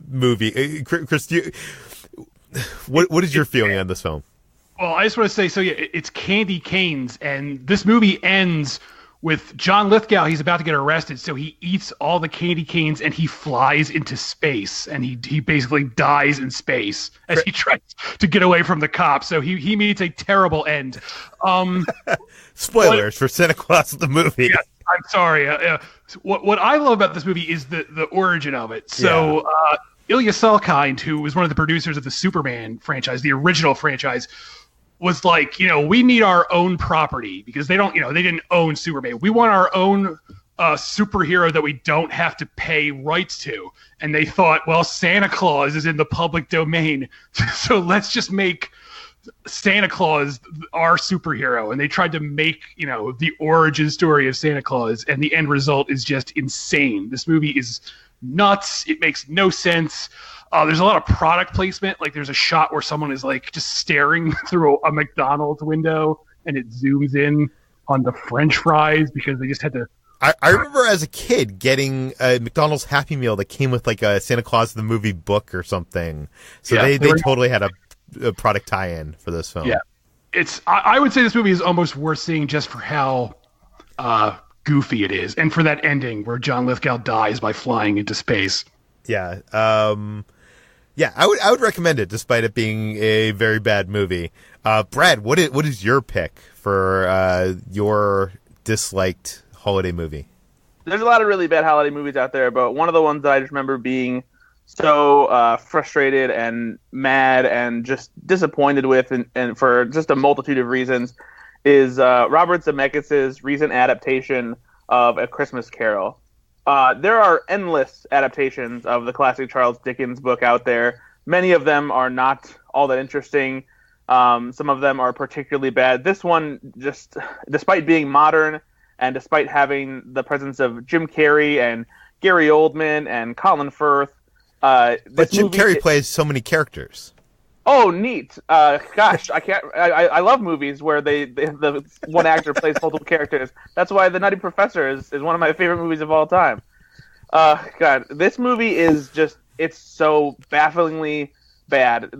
movie. Chris, what is your feeling on this film? Well, I just want to say, it's candy canes, and this movie ends with John Lithgow. He's about to get arrested, so he eats all the candy canes and he flies into space, and he basically dies in space as he tries to get away from the cops. So he meets a terrible end. Spoilers for Santa Claus the Movie. Yeah, I'm sorry. What I love about this movie is the origin of it. So Ilya Salkind, who was one of the producers of the Superman franchise, the original franchise, was like, we need our own property because they didn't own Superman. We want our own superhero that we don't have to pay rights to. And they thought, well, Santa Claus is in the public domain, so let's just make Santa Claus our superhero. And they tried to make, the origin story of Santa Claus, and the end result is just insane. This movie is nuts. It makes no sense. There's a lot of product placement. Like, there's a shot where someone is like just staring through a McDonald's window, and it zooms in on the French fries because they just had to. I remember as a kid getting a McDonald's Happy Meal that came with like a Santa Claus the Movie book or something. So they totally had a product tie-in for this film. Yeah, I would say this movie is almost worth seeing just for how goofy it is, and for that ending where John Lithgow dies by flying into space. Yeah. Yeah, I would recommend it, despite it being a very bad movie. Brad, what is your pick for your disliked holiday movie? There's a lot of really bad holiday movies out there, but one of the ones that I just remember being so frustrated and mad and just disappointed with, and for just a multitude of reasons, is Robert Zemeckis' recent adaptation of A Christmas Carol. There are endless adaptations of the classic Charles Dickens book out there. Many of them are not all that interesting. Some of them are particularly bad. This one, just despite being modern and despite having the presence of Jim Carrey and Gary Oldman and Colin Firth, but Jim Carrey plays so many characters. Oh, neat! Gosh, I can't. I love movies where the one actor plays multiple characters. That's why The Nutty Professor is one of my favorite movies of all time. God, this movie is it's so bafflingly bad.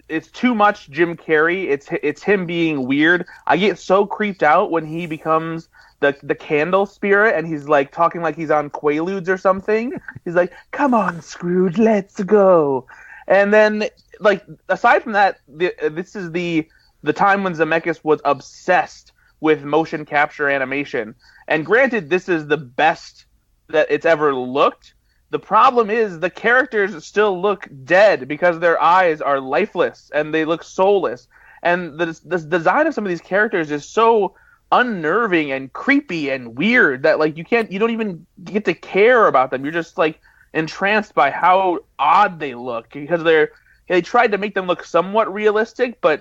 It's too much Jim Carrey. It's him being weird. I get so creeped out when he becomes the candle spirit and he's like talking like he's on Quaaludes or something. He's like, "Come on, Scrooge, let's go." And then, like, aside from that, this is the time when Zemeckis was obsessed with motion capture animation. And granted, this is the best that it's ever looked. The problem is the characters still look dead because their eyes are lifeless and they look soulless. And the design of some of these characters is so unnerving and creepy and weird that, like, you don't even get to care about them. You're just, like, entranced by how odd they look because they tried to make them look somewhat realistic, but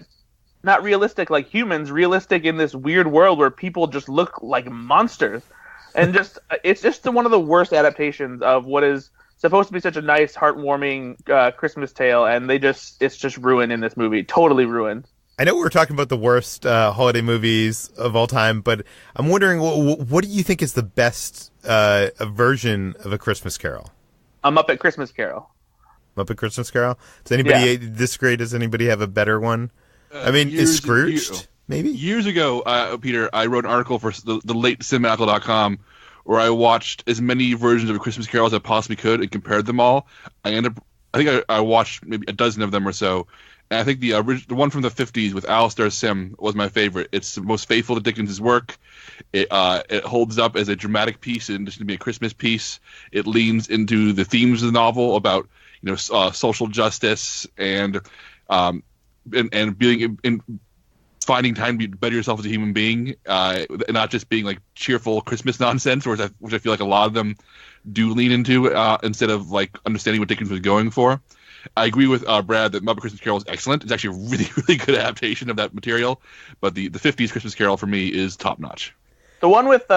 not realistic like humans, realistic in this weird world where people just look like monsters. And it's just one of the worst adaptations of what is supposed to be such a nice, heartwarming Christmas tale, and it's just ruined in this movie. Totally ruined. I know we're talking about the worst holiday movies of all time, but I'm wondering, what do you think is the best version of A Christmas Carol? A Muppet Christmas Carol. Muppet Christmas Carol? Does anybody disagree? Does anybody have a better one? I mean, is Scrooged, maybe? Years ago, Peter, I wrote an article for the late cinematic.com where I watched as many versions of A Christmas Carol as I possibly could and compared them all. I think I watched maybe a dozen of them or so. And I think the one from the 50s with Alistair Sim was my favorite. It's the most faithful to Dickens' work. It holds up as a dramatic piece in addition to being a Christmas piece. It leans into the themes of the novel about social justice and being in finding time to better yourself as a human being, and not just being like cheerful Christmas nonsense, which I feel like a lot of them do lean into instead of like understanding what Dickens was going for. I agree with Brad that Muppet Christmas Carol is excellent. It's actually a really, really good adaptation of that material. But the 50s Christmas Carol for me is top notch. The one with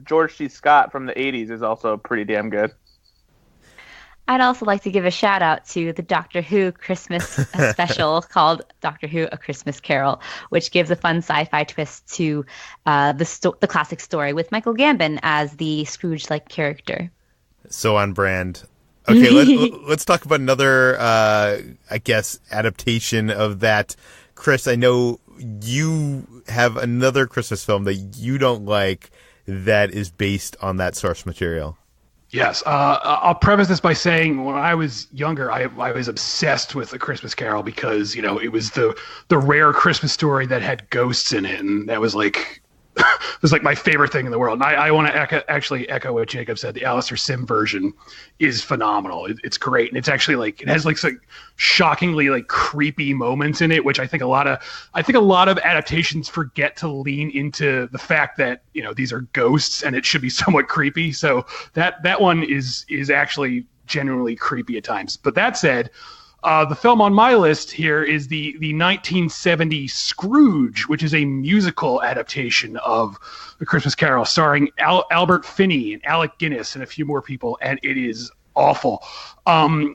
George C. Scott from the 80s is also pretty damn good. I'd also like to give a shout out to the Doctor Who Christmas special called Doctor Who: A Christmas Carol, which gives a fun sci-fi twist to the classic story with Michael Gambon as the Scrooge-like character. So on brand. Okay, let's talk about another, I guess, adaptation of that. Chris, I know you have another Christmas film that you don't like that is based on that source material. Yes. I'll preface this by saying when I was younger, I was obsessed with A Christmas Carol because, it was the rare Christmas story that had ghosts in it. And that was like... it was like my favorite thing in the world. And I want to actually echo what Jacob said. The Alistair Sim version is phenomenal. It's great. And it's actually like, it has like some shockingly like creepy moments in it, which I think a lot of adaptations forget to lean into the fact that, these are ghosts and it should be somewhat creepy. So that one is actually genuinely creepy at times. But that said, the film on my list here is the 1970 Scrooge, which is a musical adaptation of A Christmas Carol, starring Albert Finney and Alec Guinness and a few more people, and it is awful. I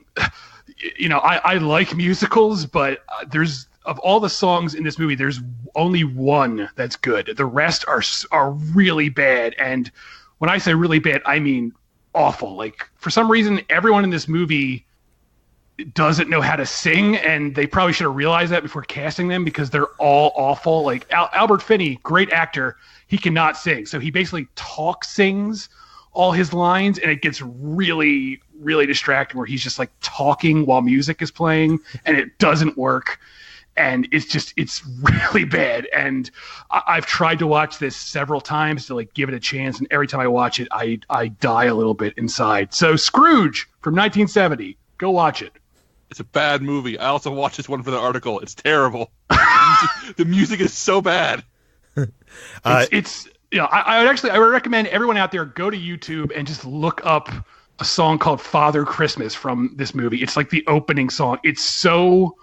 like musicals, but there's of all the songs in this movie, there's only one that's good. The rest are really bad, and when I say really bad, I mean awful. Like, for some reason, everyone in this movie doesn't know how to sing, and they probably should have realized that before casting them because they're all awful. Like Albert Finney, great actor, he cannot sing, so he basically sings all his lines, and it gets really, really distracting where he's just like talking while music is playing, and it doesn't work. and it's really bad. And I've tried to watch this several times to like give it a chance, and every time I watch it, I die a little bit inside. So Scrooge from 1970, go watch it. It's a bad movie. I also watched this one for the article. It's terrible. The music is so bad. It's I would recommend everyone out there go to YouTube and just look up a song called Father Christmas from this movie. It's like the opening song. It's so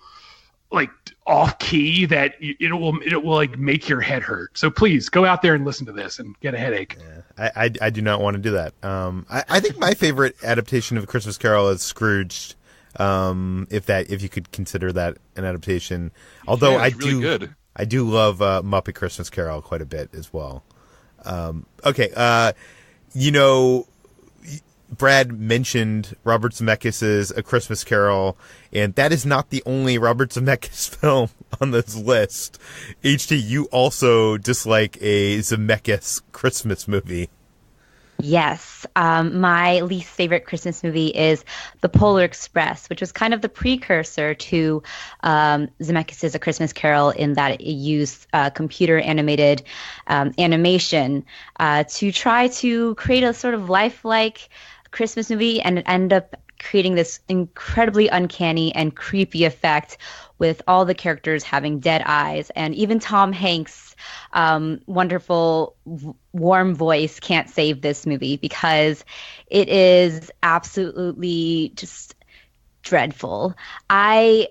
like off key that it will like make your head hurt. So please go out there and listen to this and get a headache. Yeah, I do not want to do that. I think my favorite adaptation of A Christmas Carol is Scrooged. If you could consider that an adaptation, although yeah, really good. I do love Muppet Christmas Carol quite a bit as well. Okay, Brad mentioned Robert Zemeckis' A Christmas Carol, and that is not the only Robert Zemeckis film on this list. HT, you also dislike a Zemeckis Christmas movie. Yes. My least favorite Christmas movie is The Polar Express, which was kind of the precursor to Zemeckis' A Christmas Carol in that it used computer animated animation to try to create a sort of lifelike Christmas movie, and it ended up creating this incredibly uncanny and creepy effect with all the characters having dead eyes, and even Tom Hanks' wonderful warm voice can't save this movie because it is absolutely just dreadful. My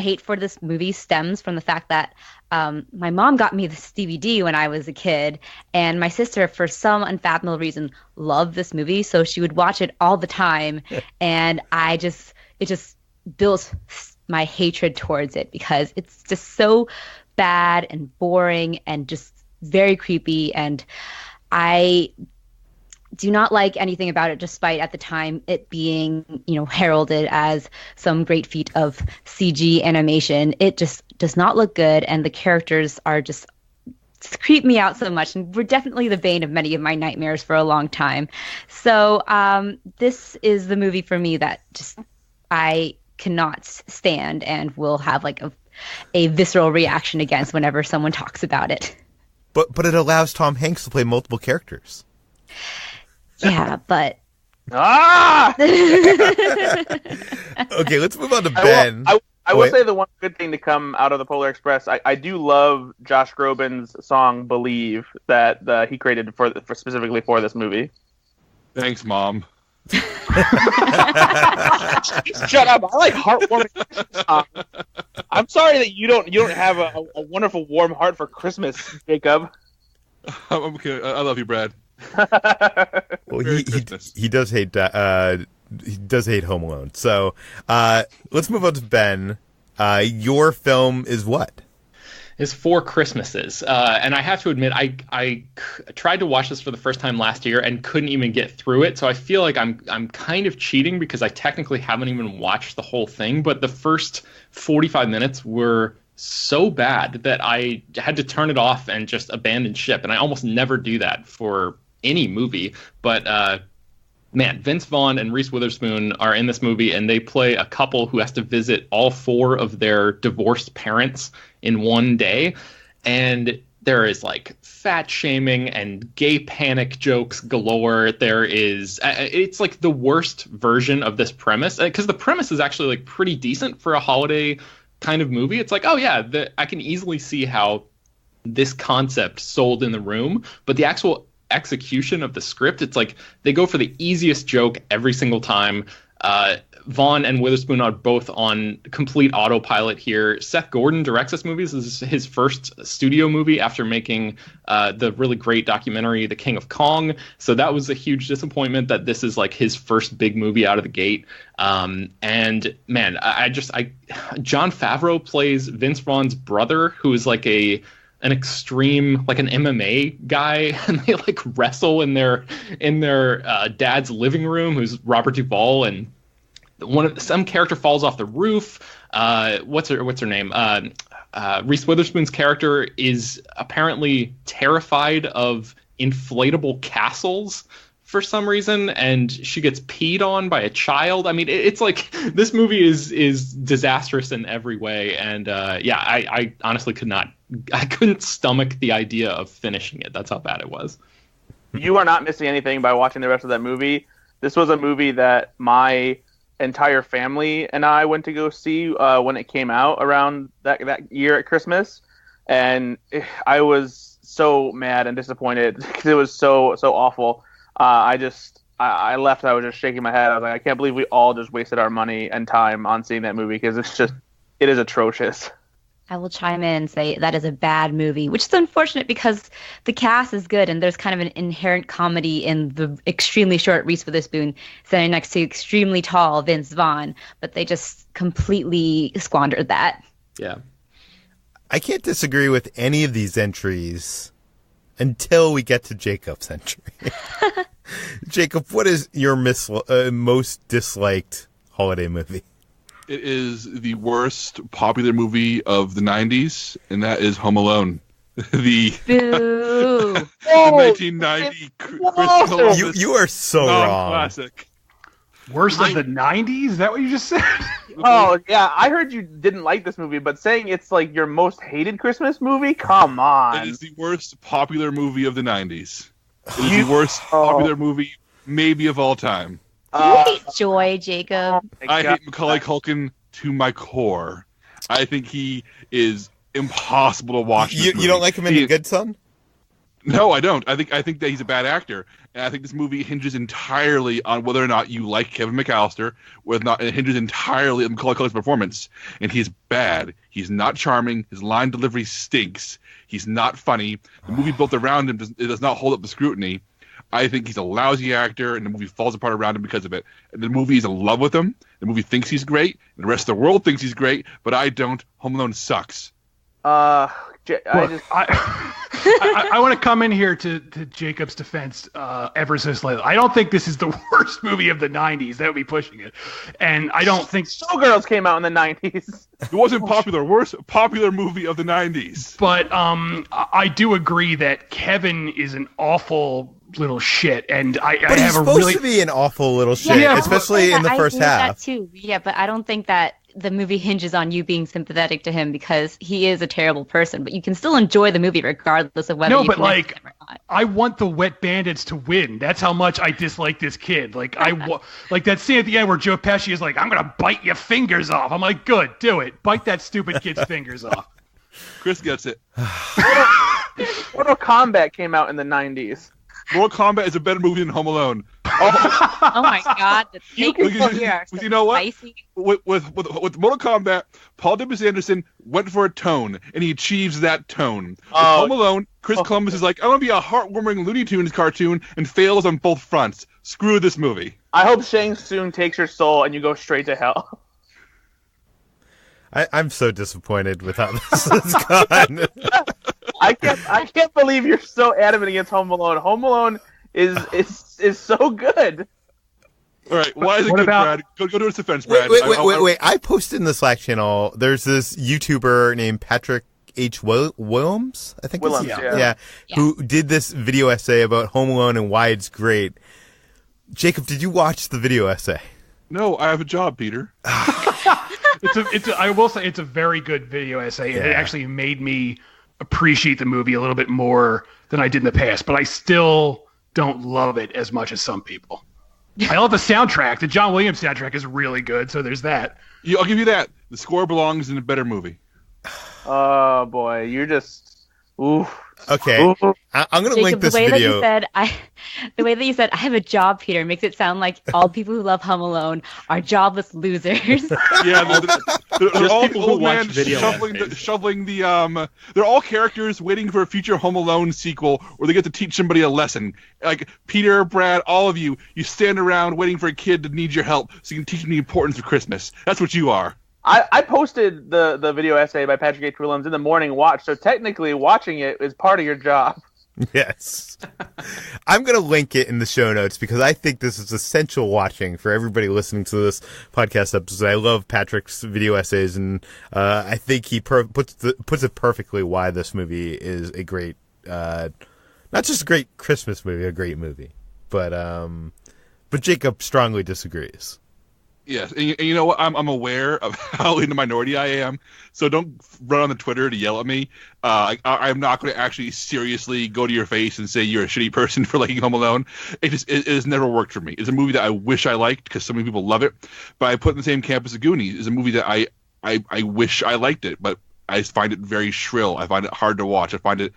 hate for this movie stems from the fact that my mom got me this DVD when I was a kid, and my sister, for some unfathomable reason, loved this movie, so she would watch it all the time, and it just built my hatred towards it because it's just so bad and boring and just very creepy, and I do not like anything about it, despite at the time it being, heralded as some great feat of CG animation. It just does not look good, and the characters are just creep me out so much, and were definitely the bane of many of my nightmares for a long time. So this is the movie for me that just I cannot stand and will have like a visceral reaction against whenever someone talks about it. But it allows Tom Hanks to play multiple characters. Yeah, but Okay, let's move on to Ben. I will say the one good thing to come out of the Polar Express. I do love Josh Groban's song "Believe" that he created specifically for this movie. Thanks, Mom. Shut up! I like heartwarming songs. I'm sorry that you don't have a wonderful warm heart for Christmas, Jacob. Okay, I love you, Brad. Well, he does hate Home Alone. So let's move on to Ben. Your film is what? Is Four Christmases, and I have to admit, I tried to watch this for the first time last year and couldn't even get through it. So I feel like I'm kind of cheating because I technically haven't even watched the whole thing. But the first 45 minutes were so bad that I had to turn it off and just abandon ship. And I almost never do that for any movie. But man, Vince Vaughn and Reese Witherspoon are in this movie, and they play a couple who has to visit all four of their divorced parents in one day. And there is like fat shaming and gay panic jokes galore. It's like the worst version of this premise, because the premise is actually like pretty decent for a holiday kind of movie. It's like, oh yeah, I can easily see how this concept sold in the room, but the actual execution of the script, it's like they go for the easiest joke every single time. Vaughn and Witherspoon are both on complete autopilot here. Seth Gordon directs this movie. This is his first studio movie after making the really great documentary The King of Kong. So that was a huge disappointment that this is like his first big movie out of the gate. And man, Jon Favreau plays Vince Vaughn's brother, who is like an extreme, like an MMA guy, and they like wrestle in their dad's living room, who's Robert Duvall, and some character falls off the roof. What's her name? Reese Witherspoon's character is apparently terrified of inflatable castles for some reason, and she gets peed on by a child. I mean, it's like this movie is disastrous in every way, and I honestly couldn't stomach the idea of finishing it. That's how bad it was. You are not missing anything by watching the rest of that movie. This was a movie that my entire family and I went to go see when it came out around that year at Christmas, and I was so mad and disappointed because it was so awful. I left. I was just shaking my head. I was like, I can't believe we all just wasted our money and time on seeing that movie because it is atrocious. I will chime in and say that is a bad movie, which is unfortunate because the cast is good and there's kind of an inherent comedy in the extremely short Reese Witherspoon standing next to extremely tall Vince Vaughn, but they just completely squandered that. Yeah. I can't disagree with any of these entries until we get to Jacob's entry. Jacob, what is your most disliked holiday movie? It is the worst popular movie of the 90s, and that is Home Alone. The 1990 Chris Columbus You are so wrong. Classic. Worst of the 90s? Is that what you just said? Oh, yeah. I heard you didn't like this movie, but saying it's like your most hated Christmas movie? Come on. It is the worst popular movie of the 90s. It is the worst popular movie maybe of all time. You hate Joy, Jacob. I hate Macaulay Culkin to my core. I think he is impossible to watch. You don't like him in The Good Son? No, I don't. I think that he's a bad actor, and I think this movie hinges entirely on whether or not you like Kevin McAllister, whether or not it hinges entirely on Macaulay Culkin's performance. And he's bad. He's not charming. His line delivery stinks. He's not funny. The movie built around him does not hold up to scrutiny. I think he's a lousy actor, and the movie falls apart around him because of it. And the movie is in love with him. The movie thinks he's great, and the rest of the world thinks he's great, but I don't. Home Alone sucks. I want to come in here to Jacob's defense ever so slightly. I don't think this is the worst movie of the 90s. That would be pushing it. And I don't think... Showgirls came out in the 90s. It wasn't popular. Worst popular movie of the 90s. But I do agree that Kevin is an awful little shit. And I But he's supposed to be an awful little shit, especially in the first half. That too. Yeah, but I don't think that the movie hinges on you being sympathetic to him because he is a terrible person, but you can still enjoy the movie regardless of whether you connect with him or not. I want the Wet Bandits to win. That's how much I dislike this kid. Like like that scene at the end where Joe Pesci is like, "I'm gonna bite your fingers off." I'm like, "Good, do it. Bite that stupid kid's fingers off." Chris gets it. Mortal Kombat came out in the 90s. Mortal Kombat is a better movie than Home Alone. Oh my God! You know what? Spicy. With Mortal Kombat, Paul W. Anderson went for a tone, and he achieves that tone. With Home Alone, Chris Columbus is like, I want to be a heartwarming Looney Tunes cartoon, and fails on both fronts. Screw this movie. I hope Shang Tsung takes your soul and you go straight to hell. I'm so disappointed with how this has gone. I can't believe you're so adamant against Home Alone. Home Alone is so good. All right, why is it good, Brad? Go to its defense, Brad. Wait. I posted in the Slack channel, there's this YouTuber named Patrick H. Williams, I think. Willems, yeah, who did this video essay about Home Alone and why it's great. Jacob, did you watch the video essay? No, I have a job, Peter. I will say it's a very good video essay, and it actually made me appreciate the movie a little bit more than I did in the past, but I still don't love it as much as some people. I love the soundtrack. The John Williams soundtrack is really good, so there's that. Yeah, I'll give you that. The score belongs in a better movie. Oh, boy. You're just... Oof. Okay. I'm going to link this video. The way that you said, I have a job, Peter, makes it sound like all people who love Home Alone are jobless losers. Yeah, they're all people who old watch man video shoveling the they're all characters waiting for a future Home Alone sequel where they get to teach somebody a lesson. Like Peter, Brad, all of you stand around waiting for a kid to need your help so you can teach them the importance of Christmas. That's what you are. I posted the video essay by Patrick H. Willems in the morning watch, so technically watching it is part of your job. Yes. I'm going to link it in the show notes because I think this is essential watching for everybody listening to this podcast episode. I love Patrick's video essays, and I think he puts it perfectly why this movie is a great, not just a great Christmas movie, a great movie. but Jacob strongly disagrees. Yes, and you know what? I'm aware of how in the minority I am, so don't run on the Twitter to yell at me. I'm not going to actually seriously go to your face and say you're a shitty person for liking Home Alone. It has never worked for me. It's a movie that I wish I liked because so many people love it, but I put in the same camp as The Goonies. It's a movie that I wish I liked it, but I find it very shrill. I find it hard to watch. I find it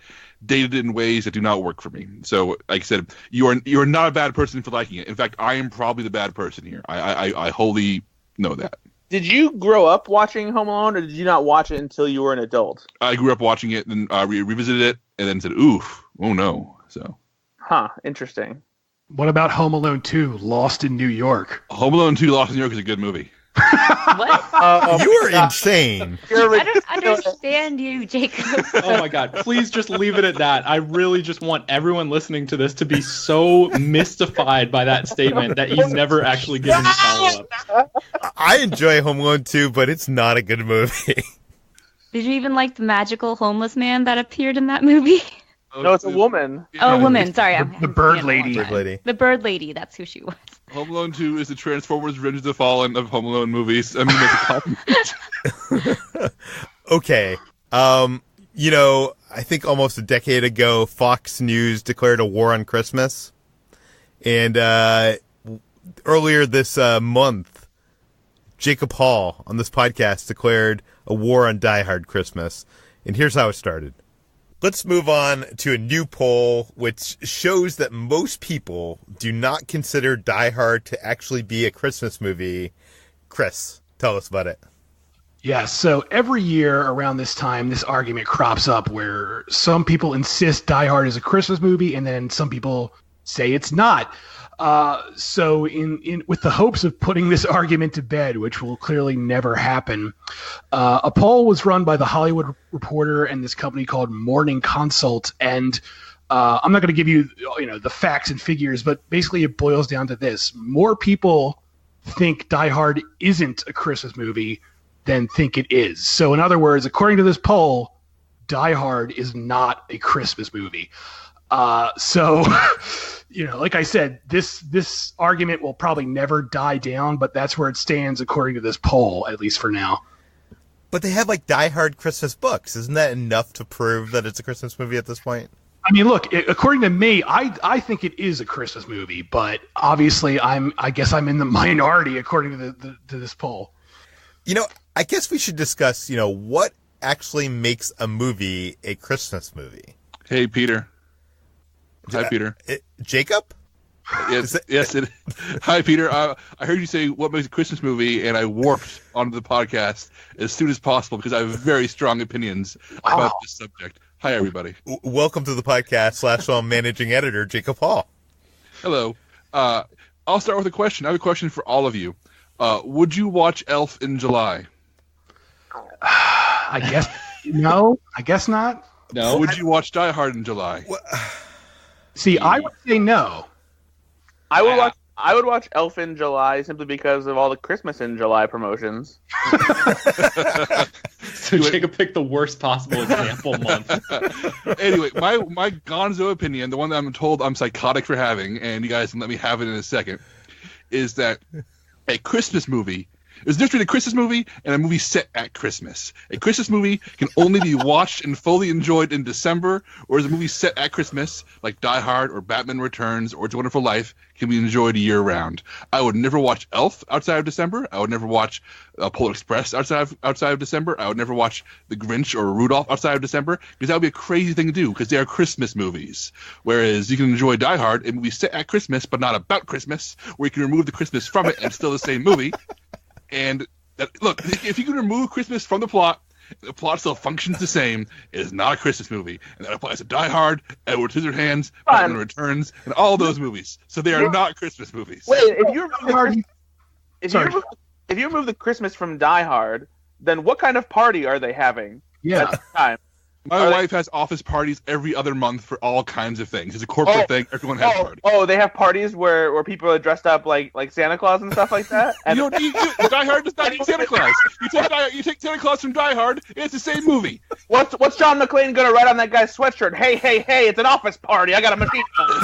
dated in ways that do not work for me. So, like I said, you are not a bad person for liking it. In fact, I am probably the bad person here. I wholly know that. Did you grow up watching Home Alone, or did you not watch it until you were an adult? I grew up watching it, and revisited it, and then said, "Oof, oh no." So, Interesting. What about Home Alone 2, Lost in New York? Home Alone 2: Lost in New York is a good movie. What? You are insane. I don't understand you, Jacob. Oh my god, please just leave it at that. I really just want everyone listening to this to be so mystified by that statement that you never actually give any follow-up. I enjoy Home Alone 2, but it's not a good movie. Did you even like the magical homeless man that appeared in that movie? No, it's a woman. Oh, a woman. Sorry. The bird lady. The bird lady. That's who she was. Home Alone 2 is the Transformers Revenge of the Fallen of Home Alone movies. I mean, make a compliment. Okay. I think almost a decade ago, Fox News declared a war on Christmas. And earlier this month, Jacob Hall on this podcast declared a war on Die Hard Christmas. And here's how it started. Let's move on to a new poll, which shows that most people do not consider Die Hard to actually be a Christmas movie. Chris, tell us about it. Yeah, so every year around this time, this argument crops up where some people insist Die Hard is a Christmas movie, and then some people say it's not. So in with the hopes of putting this argument to bed, which will clearly never happen, a poll was run by The Hollywood Reporter and this company called Morning Consult. And I'm not going to give you the facts and figures, but basically it boils down to this. More people think Die Hard isn't a Christmas movie than think it is. So in other words, according to this poll, Die Hard is not a Christmas movie. Like I said, this argument will probably never die down, but that's where it stands according to this poll, at least for now. But they have Die Hard Christmas books. Isn't that enough to prove that it's a Christmas movie at this point? I mean, look, according to me, I think it is a Christmas movie, but obviously I guess I'm in the minority according to this poll. I guess we should discuss, what actually makes a movie a Christmas movie. Hey, Peter. Hi, Peter. Jacob? Yes. Hi, Peter. I heard you say what makes a Christmas movie, and I warped onto the podcast as soon as possible because I have very strong opinions about this subject. Hi, everybody. Welcome to the podcast / managing editor, Jacob Hall. Hello. I'll start with a question. I have a question for all of you. Would you watch Elf in July? I guess no. I guess not. No. Would you watch Die Hard in July? See, I would say no. I would watch Elf in July simply because of all the Christmas in July promotions. So Jacob picked the worst possible example month. Anyway, my gonzo opinion, the one that I'm told I'm psychotic for having, and you guys can let me have it in a second, is that a Christmas movie, there's a difference between a Christmas movie and a movie set at Christmas. A Christmas movie can only be watched and fully enjoyed in December, whereas a movie set at Christmas, like Die Hard or Batman Returns or It's a Wonderful Life, can be enjoyed year-round. I would never watch Elf outside of December. I would never watch Polar Express outside of December. I would never watch The Grinch or Rudolph outside of December, because that would be a crazy thing to do, because they are Christmas movies. Whereas you can enjoy Die Hard, a movie set at Christmas but not about Christmas, where you can remove the Christmas from it and it's still the same movie. And look, if you can remove Christmas from the plot still functions the same. It is not a Christmas movie, and that applies to Die Hard, Edward Scissorhands, Batman Returns, and all those movies. So they are not Christmas movies. Wait, if you remove the Christmas from Die Hard, then what kind of party are they having at the time? My wife has office parties every other month for all kinds of things. It's a corporate thing. Everyone has parties. Oh, they have parties where people are dressed up like Santa Claus and stuff like that? And Die Hard does not need Santa Claus. You take Santa Claus from Die Hard, it's the same movie. What's John McClane going to write on that guy's sweatshirt? Hey, it's an office party. I got a machine gun.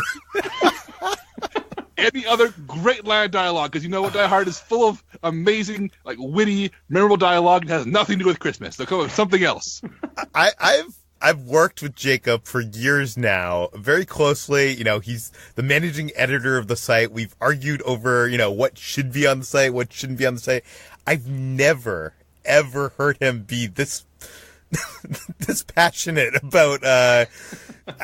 any other great line of dialogue, because you know what, Die Hard is full of amazing, like witty, memorable dialogue and has nothing to do with Christmas. So come up with something else. I've worked with Jacob for years now, very closely. You know, he's the managing editor of the site. We've argued over, you know, what should be on the site, what shouldn't be on the site. I've never, ever heard him be this this passionate about, I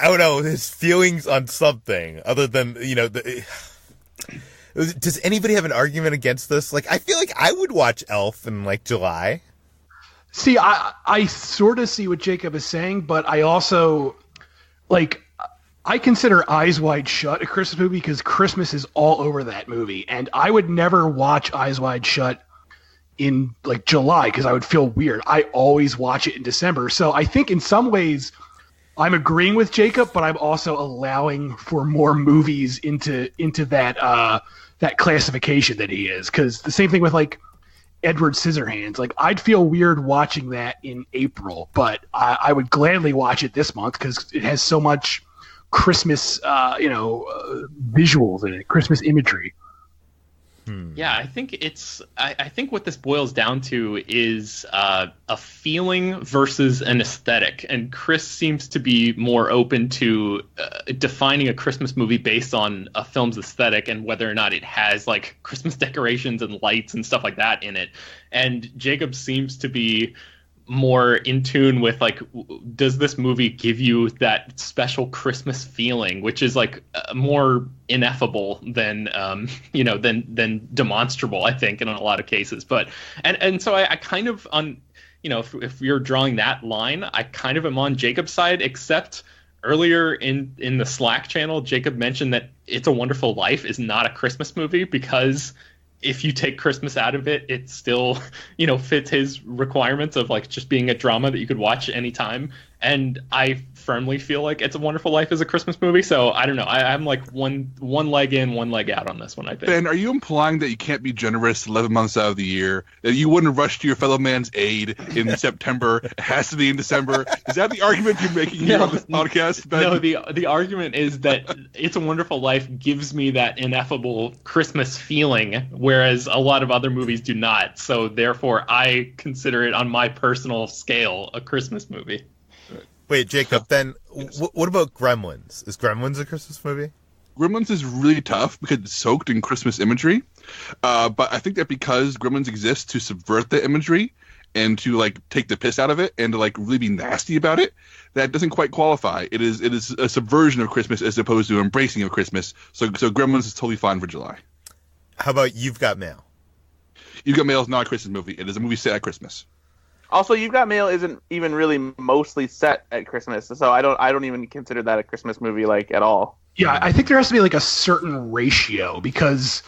don't know, his feelings on something other than, you know, does anybody have an argument against this? Like, I feel like I would watch Elf in, like, July. See, I sort of see what Jacob is saying, but I also, like, I consider Eyes Wide Shut a Christmas movie because Christmas is all over that movie. And I would never watch Eyes Wide Shut in, like, July because I would feel weird. I always watch it in December. So I think in some ways I'm agreeing with Jacob, but I'm also allowing for more movies into that that classification that he is. Because the same thing with, like, Edward Scissorhands. Like, I'd feel weird watching that in April, but I would gladly watch it this month because it has so much Christmas, visuals in it, Christmas imagery. Yeah, I think I think what this boils down to is a feeling versus an aesthetic, and Chris seems to be more open to defining a Christmas movie based on a film's aesthetic and whether or not it has like Christmas decorations and lights and stuff like that in it. And Jacob seems to be more in tune with, like, does this movie give you that special Christmas feeling, which is like more ineffable than than demonstrable, I think, in a lot of cases. But and so I kind of, on, you know, if you're drawing that line, I kind of am on Jacob's side, except earlier in the Slack channel, Jacob mentioned that It's a Wonderful Life is not a Christmas movie because if you take Christmas out of it, it still, you know, fits his requirements of, like, just being a drama that you could watch anytime. And I firmly feel like It's a Wonderful Life is a Christmas movie. So I don't know. I'm like one leg in, one leg out on this one, I think. Ben, are you implying that you can't be generous 11 months out of the year? That you wouldn't rush to your fellow man's aid in September? It has to be in December? Is that the argument you're making here on this podcast, Ben? No, the argument is that It's a Wonderful Life gives me that ineffable Christmas feeling, whereas a lot of other movies do not. So therefore, I consider it, on my personal scale, a Christmas movie. Wait, Jacob, then what about Gremlins? Is Gremlins a Christmas movie? Gremlins is really tough because it's soaked in Christmas imagery. But I think that because Gremlins exists to subvert the imagery and to, like, take the piss out of it and to, like, really be nasty about it, that doesn't quite qualify. It is a subversion of Christmas as opposed to embracing of Christmas. So Gremlins is totally fine for July. How about You've Got Mail? You've Got Mail is not a Christmas movie. It is a movie set at Christmas. Also, You've Got Mail isn't even really mostly set at Christmas, so I don't even consider that a Christmas movie, like, at all. Yeah, I think there has to be, like, a certain ratio because,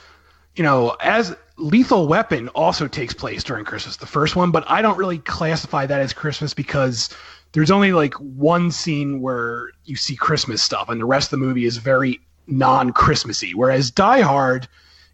you know, as Lethal Weapon also takes place during Christmas, the first one, but I don't really classify that as Christmas because there's only, like, one scene where you see Christmas stuff, and the rest of the movie is very non-Christmassy, whereas Die Hard,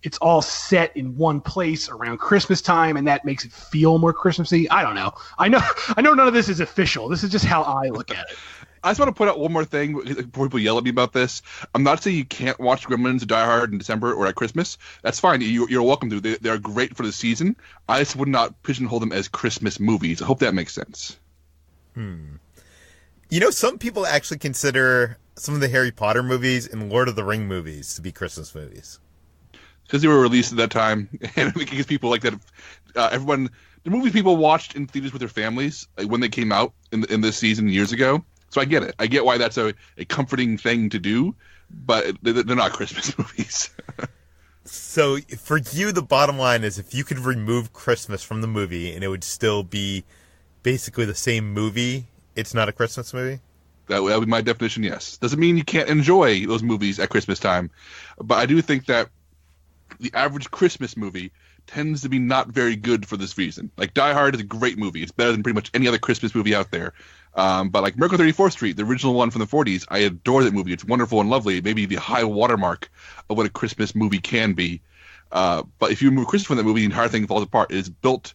it's all set in one place around Christmas time, and that makes it feel more Christmassy. I don't know. I know none of this is official. This is just how I look at it. I just want to point out one more thing before people yell at me about this. I'm not saying you can't watch Gremlins or Die Hard in December or at Christmas. That's fine. You're welcome to. They're great for the season. I just would not pigeonhole them as Christmas movies. I hope that makes sense. You know, some people actually consider some of the Harry Potter movies and Lord of the Ring movies to be Christmas movies. Because they were released at that time, and because people like that, the movies people watched in theaters with their families, like, when they came out in this season years ago. So I get it. I get why that's a comforting thing to do, but they're not Christmas movies. So for you, the bottom line is, if you could remove Christmas from the movie and it would still be basically the same movie, it's not a Christmas movie? That would be my definition, yes. Doesn't mean you can't enjoy those movies at Christmas time, but I do think that the average Christmas movie tends to be not very good for this reason. Like, Die Hard is a great movie. It's better than pretty much any other Christmas movie out there. But like Miracle on 34th Street, the original one from the 40s, I adore that movie. It's wonderful and lovely. Maybe the high watermark of what a Christmas movie can be. But if you remove Christmas from that movie, the entire thing falls apart. It is built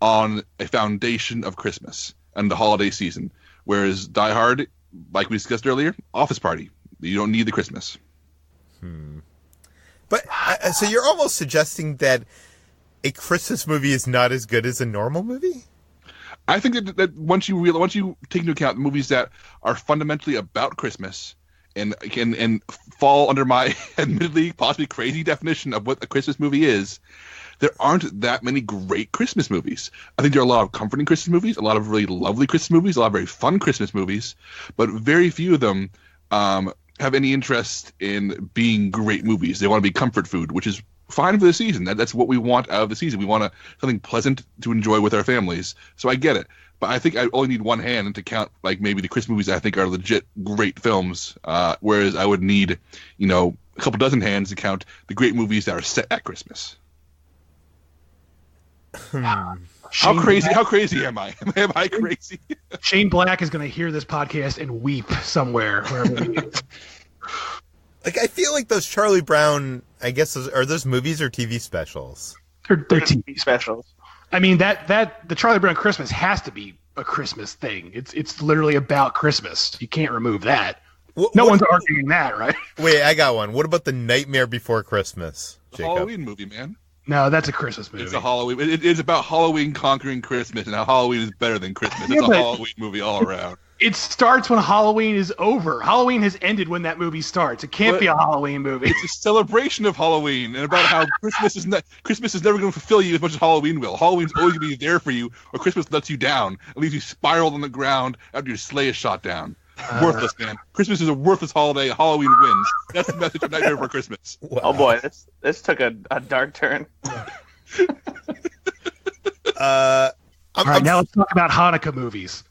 on a foundation of Christmas and the holiday season. Whereas Die Hard, like we discussed earlier, office party. You don't need the Christmas. But so you're almost suggesting that a Christmas movie is not as good as a normal movie? I think that once you take into account the movies that are fundamentally about Christmas and fall under my admittedly possibly crazy definition of what a Christmas movie is, there aren't that many great Christmas movies. I think there are a lot of comforting Christmas movies, a lot of really lovely Christmas movies, a lot of very fun Christmas movies, but very few of them have any interest in being great movies. They want to be comfort food, which is fine for the season. That's what we want out of the season. We want something pleasant to enjoy with our families. So I get it. But I think I only need one hand to count like maybe the Christmas movies I think are legit great films, whereas I would need, a couple dozen hands to count the great movies that are set at Christmas. How crazy am I? Am I crazy? Shane Black is going to hear this podcast and weep somewhere wherever he is. Like, I feel like those Charlie Brown, I guess, are those movies or TV specials? They're TV specials. I mean, that the Charlie Brown Christmas has to be a Christmas thing. It's literally about Christmas. You can't remove that. No one's arguing that, right? Wait, I got one. What about The Nightmare Before Christmas, Jacob? Halloween movie, man. No, that's a Christmas movie. It's a Halloween. It is about Halloween conquering Christmas, and how Halloween is better than Christmas. It's a Halloween movie all around. It starts when Halloween is over. Halloween has ended when that movie starts. It can't be a Halloween movie. It's a celebration of Halloween and about how Christmas is never going to fulfill you as much as Halloween will. Halloween's always going to be there for you, or Christmas lets you down and leaves you spiraled on the ground after your sleigh is shot down. Worthless, man. Christmas is a worthless holiday. Halloween wins. That's the message of Nightmare Before Christmas. Wow. Oh boy, this took a dark turn. All right, now let's talk about Hanukkah movies.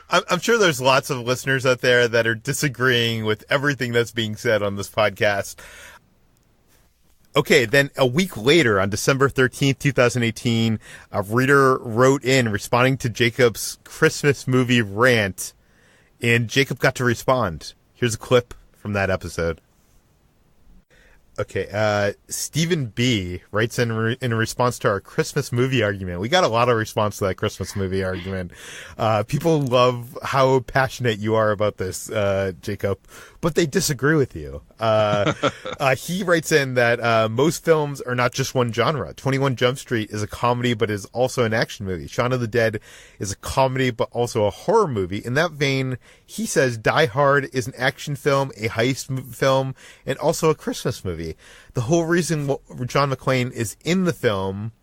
I'm sure there's lots of listeners out there that are disagreeing with everything that's being said on this podcast. Okay, then a week later, on December 13th, 2018, a reader wrote in responding to Jacob's Christmas movie rant, and Jacob got to respond. Here's a clip from that episode. Okay, Stephen B. writes in response to our Christmas movie argument. We got a lot of response to that Christmas movie argument. People love how passionate you are about this, Jacob, but they disagree with you. He writes in that most films are not just one genre. 21 Jump Street is a comedy, but is also an action movie. Shaun of the Dead is a comedy, but also a horror movie. In that vein, he says Die Hard is an action film, a heist film, and also a Christmas movie. The whole reason John McClane is in the film,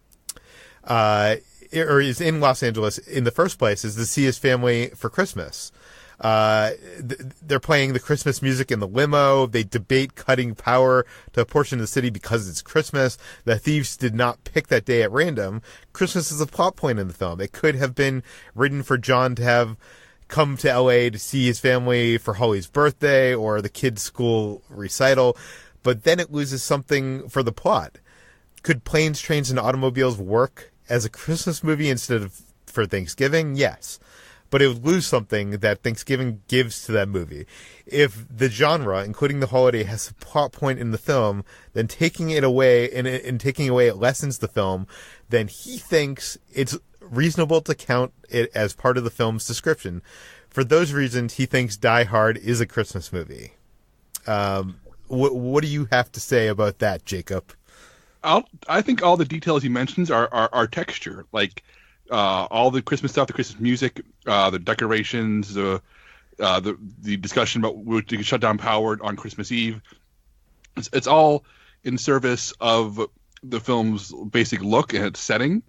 or is in Los Angeles in the first place, is to see his family for Christmas. They're playing the Christmas music in the limo. They debate cutting power to a portion of the city because it's Christmas. The thieves did not pick that day at random. Christmas is a plot point in the film. It could have been written for John to have come to LA to see his family for Holly's birthday or the kids' school recital, but then it loses something for the plot. Could Planes, Trains, and Automobiles work as a Christmas movie instead of for Thanksgiving? Yes. But it would lose something that Thanksgiving gives to that movie. If the genre, including the holiday, has a plot point in the film, then taking it away, and taking away it lessens the film, then he thinks it's reasonable to count it as part of the film's description. For those reasons, he thinks Die Hard is a Christmas movie. What do you have to say about that, Jacob? I think all the details he mentions are texture, like all the Christmas stuff, the Christmas music, the decorations, the discussion about we can shut down power on Christmas Eve. It's all in service of the film's basic look and its setting.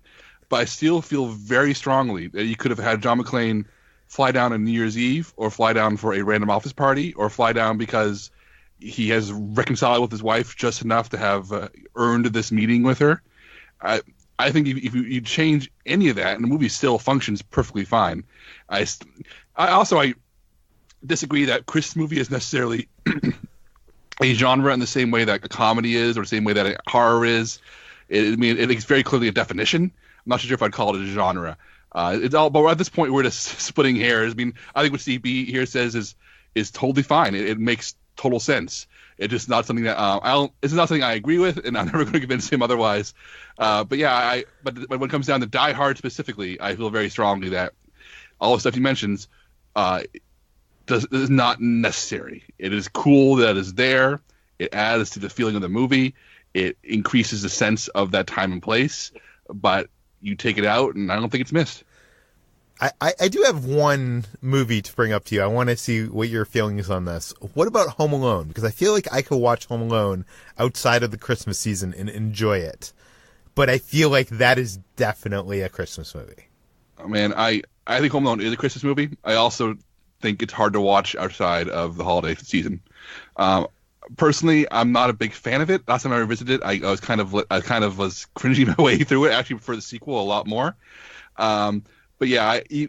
But I still feel very strongly that you could have had John McClane fly down on New Year's Eve, or fly down for a random office party, or fly down because he has reconciled with his wife just enough to have earned this meeting with her. I think if you change any of that, and the movie still functions perfectly fine. I disagree that Christmas movie is necessarily a genre in the same way that a comedy is, or the same way that a horror is. It's very clearly a definition. I'm not sure if I'd call it a genre. But at this point, we're just splitting hairs. I mean, I think what Steve B here says is totally fine. It makes total sense. It's just not something that it's not something I agree with, and I'm never going to convince him otherwise. But when it comes down to Die Hard specifically, I feel very strongly that all the stuff he mentions is not necessary. It is cool that it is there. It adds to the feeling of the movie. It increases the sense of that time and place. But you take it out, and I don't think it's missed. I do have one movie to bring up to you. I want to see what your feeling is on this. What about Home Alone? Because I feel like I could watch Home Alone outside of the Christmas season and enjoy it. But I feel like that is definitely a Christmas movie. Oh, man, I think Home Alone is a Christmas movie. I also think it's hard to watch outside of the holiday season. Personally, I'm not a big fan of it. Last time I revisited it, I kind of was cringing my way through it. I actually prefer the sequel a lot more. But yeah, I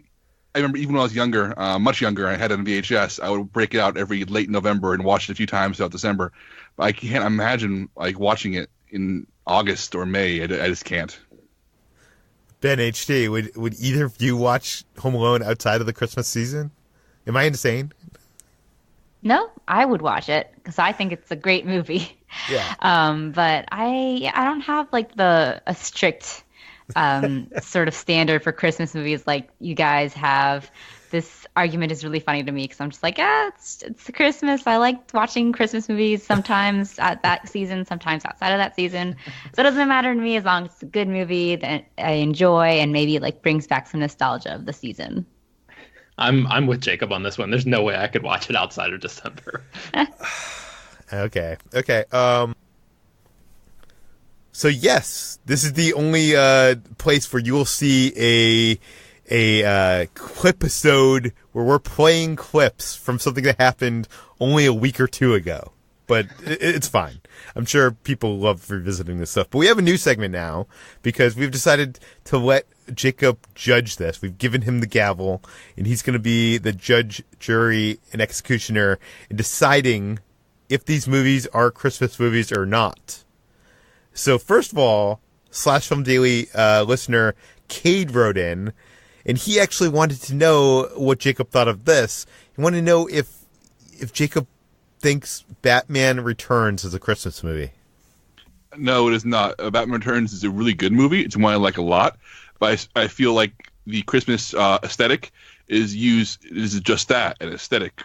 remember even when I was younger, much younger, I had it on VHS. I would break it out every late November and watch it a few times throughout December. But I can't imagine like watching it in August or May. I just can't. Ben HD, would either of you watch Home Alone outside of the Christmas season? Am I insane? No, I would watch it because I think it's a great movie. Yeah. But I don't have like a strict sort of standard for Christmas movies like you guys have. This argument is really funny to me because I'm just like, it's Christmas. I like watching Christmas movies sometimes at that season, sometimes outside of that season. So it doesn't matter to me as long as it's a good movie that I enjoy and maybe like brings back some nostalgia of the season. I'm with Jacob on this one. There's no way I could watch it outside of December. Okay. So yes, this is the only place where you will see a clipisode where we're playing clips from something that happened only a week or two ago. But it's fine. I'm sure people love revisiting this stuff. But we have a new segment now because we've decided to let Jacob judge this. We've given him the gavel, and he's going to be the judge, jury, and executioner in deciding if these movies are Christmas movies or not. So first of all, Slash Film Daily listener Cade wrote in, and he actually wanted to know what Jacob thought of this. He wanted to know if Jacob thinks Batman Returns is a Christmas movie. No, it is not. Batman Returns is a really good movie. It's one I like a lot, but I feel like the Christmas aesthetic is just that, an aesthetic.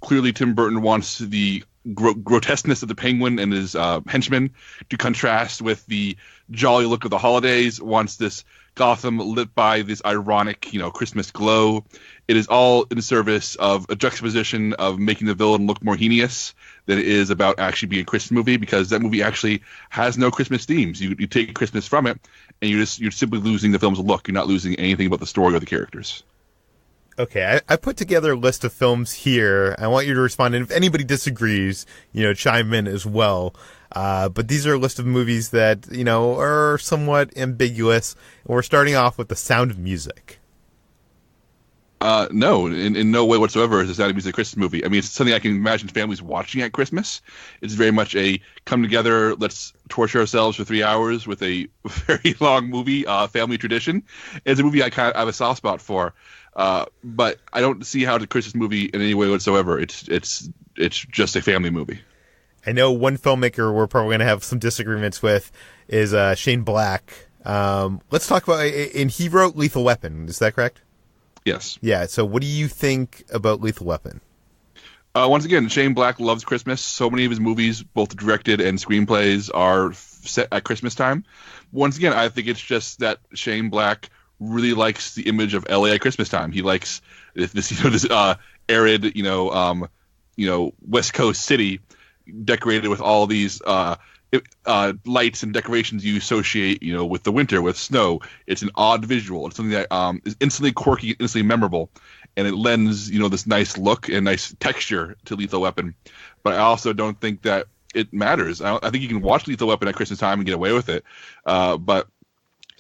Clearly, Tim Burton wants the grotesqueness of the Penguin and his henchmen to contrast with the jolly look of the holidays. Wants this Gotham lit by this ironic, Christmas glow. It is all in service of a juxtaposition of making the villain look more heinous than it is about actually being a Christmas movie, because that movie actually has no Christmas themes. You take Christmas from it, and you're simply losing the film's look. You're not losing anything about the story or the characters. Okay, I put together a list of films here. I want you to respond, and if anybody disagrees, chime in as well. But these are a list of movies that, are somewhat ambiguous. And we're starting off with The Sound of Music. No, in no way whatsoever is The Sound of Music a Christmas movie. I mean, it's something I can imagine families watching at Christmas. It's very much a come together, let's torture ourselves for 3 hours with a very long movie, family tradition. It's a movie I have a soft spot for. But I don't see how it's a Christmas movie in any way whatsoever. It's just a family movie. I know one filmmaker we're probably going to have some disagreements with is Shane Black. Let's talk about, and he wrote Lethal Weapon. Is that correct? Yes. Yeah. So what do you think about Lethal Weapon? Once again, Shane Black loves Christmas. So many of his movies, both directed and screenplays, are set at Christmas time. Once again, I think it's just that Shane Black really likes the image of LA at Christmas time. He likes this arid, West Coast city decorated with all these lights and decorations you associate, with the winter, with snow. It's an odd visual. It's something that is instantly quirky, instantly memorable, and it lends, this nice look and nice texture to Lethal Weapon. But I also don't think that it matters. I think you can watch Lethal Weapon at Christmas time and get away with it. But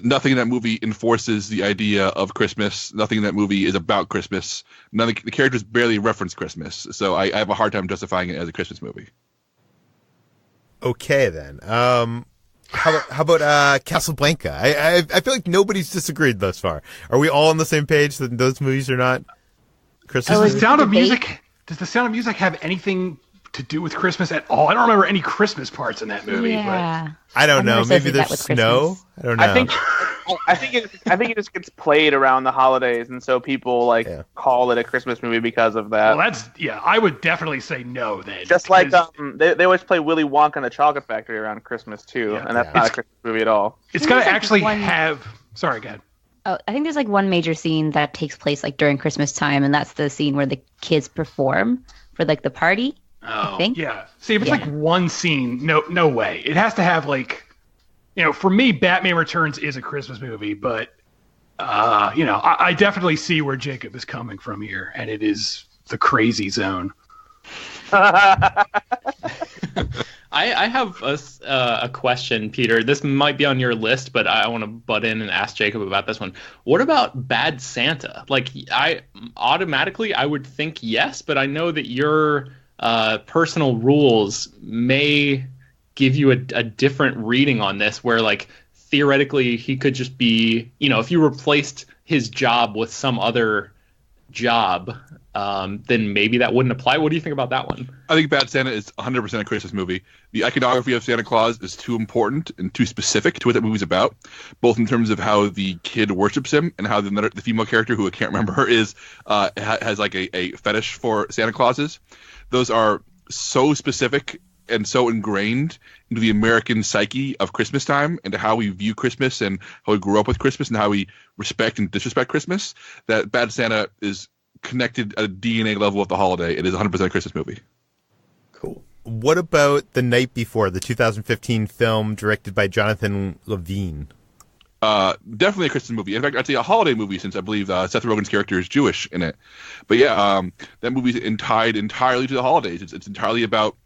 nothing in that movie enforces the idea of Christmas. Nothing in that movie is about Christmas. The characters barely reference Christmas. So I have a hard time justifying it as a Christmas movie. Okay, then. How about Casablanca? I feel like nobody's disagreed thus far. Are we all on the same page that those movies are not Christmas movies? Does the Sound of Music have anything to do with Christmas at all? I don't remember any Christmas parts in that movie. Yeah. But I don't know. Maybe there's snow. I don't know. I think it just gets played around the holidays, and so people call it a Christmas movie because of that. Well, I would definitely say no then. Just like they always play Willy Wonka and the Chocolate Factory around Christmas too, and that's not a Christmas movie at all. It's got to actually have. Sorry, go ahead. Oh, I think there's like one major scene that takes place like during Christmas time, and that's the scene where the kids perform for like the party. Oh, I think. Yeah. See, if it's like one scene, no way. It has to have like, for me, Batman Returns is a Christmas movie, but I definitely see where Jacob is coming from here, and it is the crazy zone. I have a question, Peter. This might be on your list, but I want to butt in and ask Jacob about this one. What about Bad Santa? Like, I would think yes, but I know that your personal rules may give you a different reading on this, where like theoretically he could just be, if you replaced his job with some other job, then maybe that wouldn't apply. What do you think about that one? I think Bad Santa is 100% a Christmas movie. The iconography of Santa Claus is too important and too specific to what that movie's about, both in terms of how the kid worships him and how the female character, who I can't remember her, has like a fetish for Santa Clauses. Those are so specific and so ingrained into the American psyche of Christmas time and to how we view Christmas and how we grew up with Christmas and how we respect and disrespect Christmas, that Bad Santa is connected at a DNA level with the holiday. It is 100% a Christmas movie. Cool. What about The Night Before, the 2015 film directed by Jonathan Levine? Definitely a Christmas movie. In fact, I'd say a holiday movie, since I believe Seth Rogen's character is Jewish in it. But yeah, that movie's tied entirely to the holidays. It's entirely about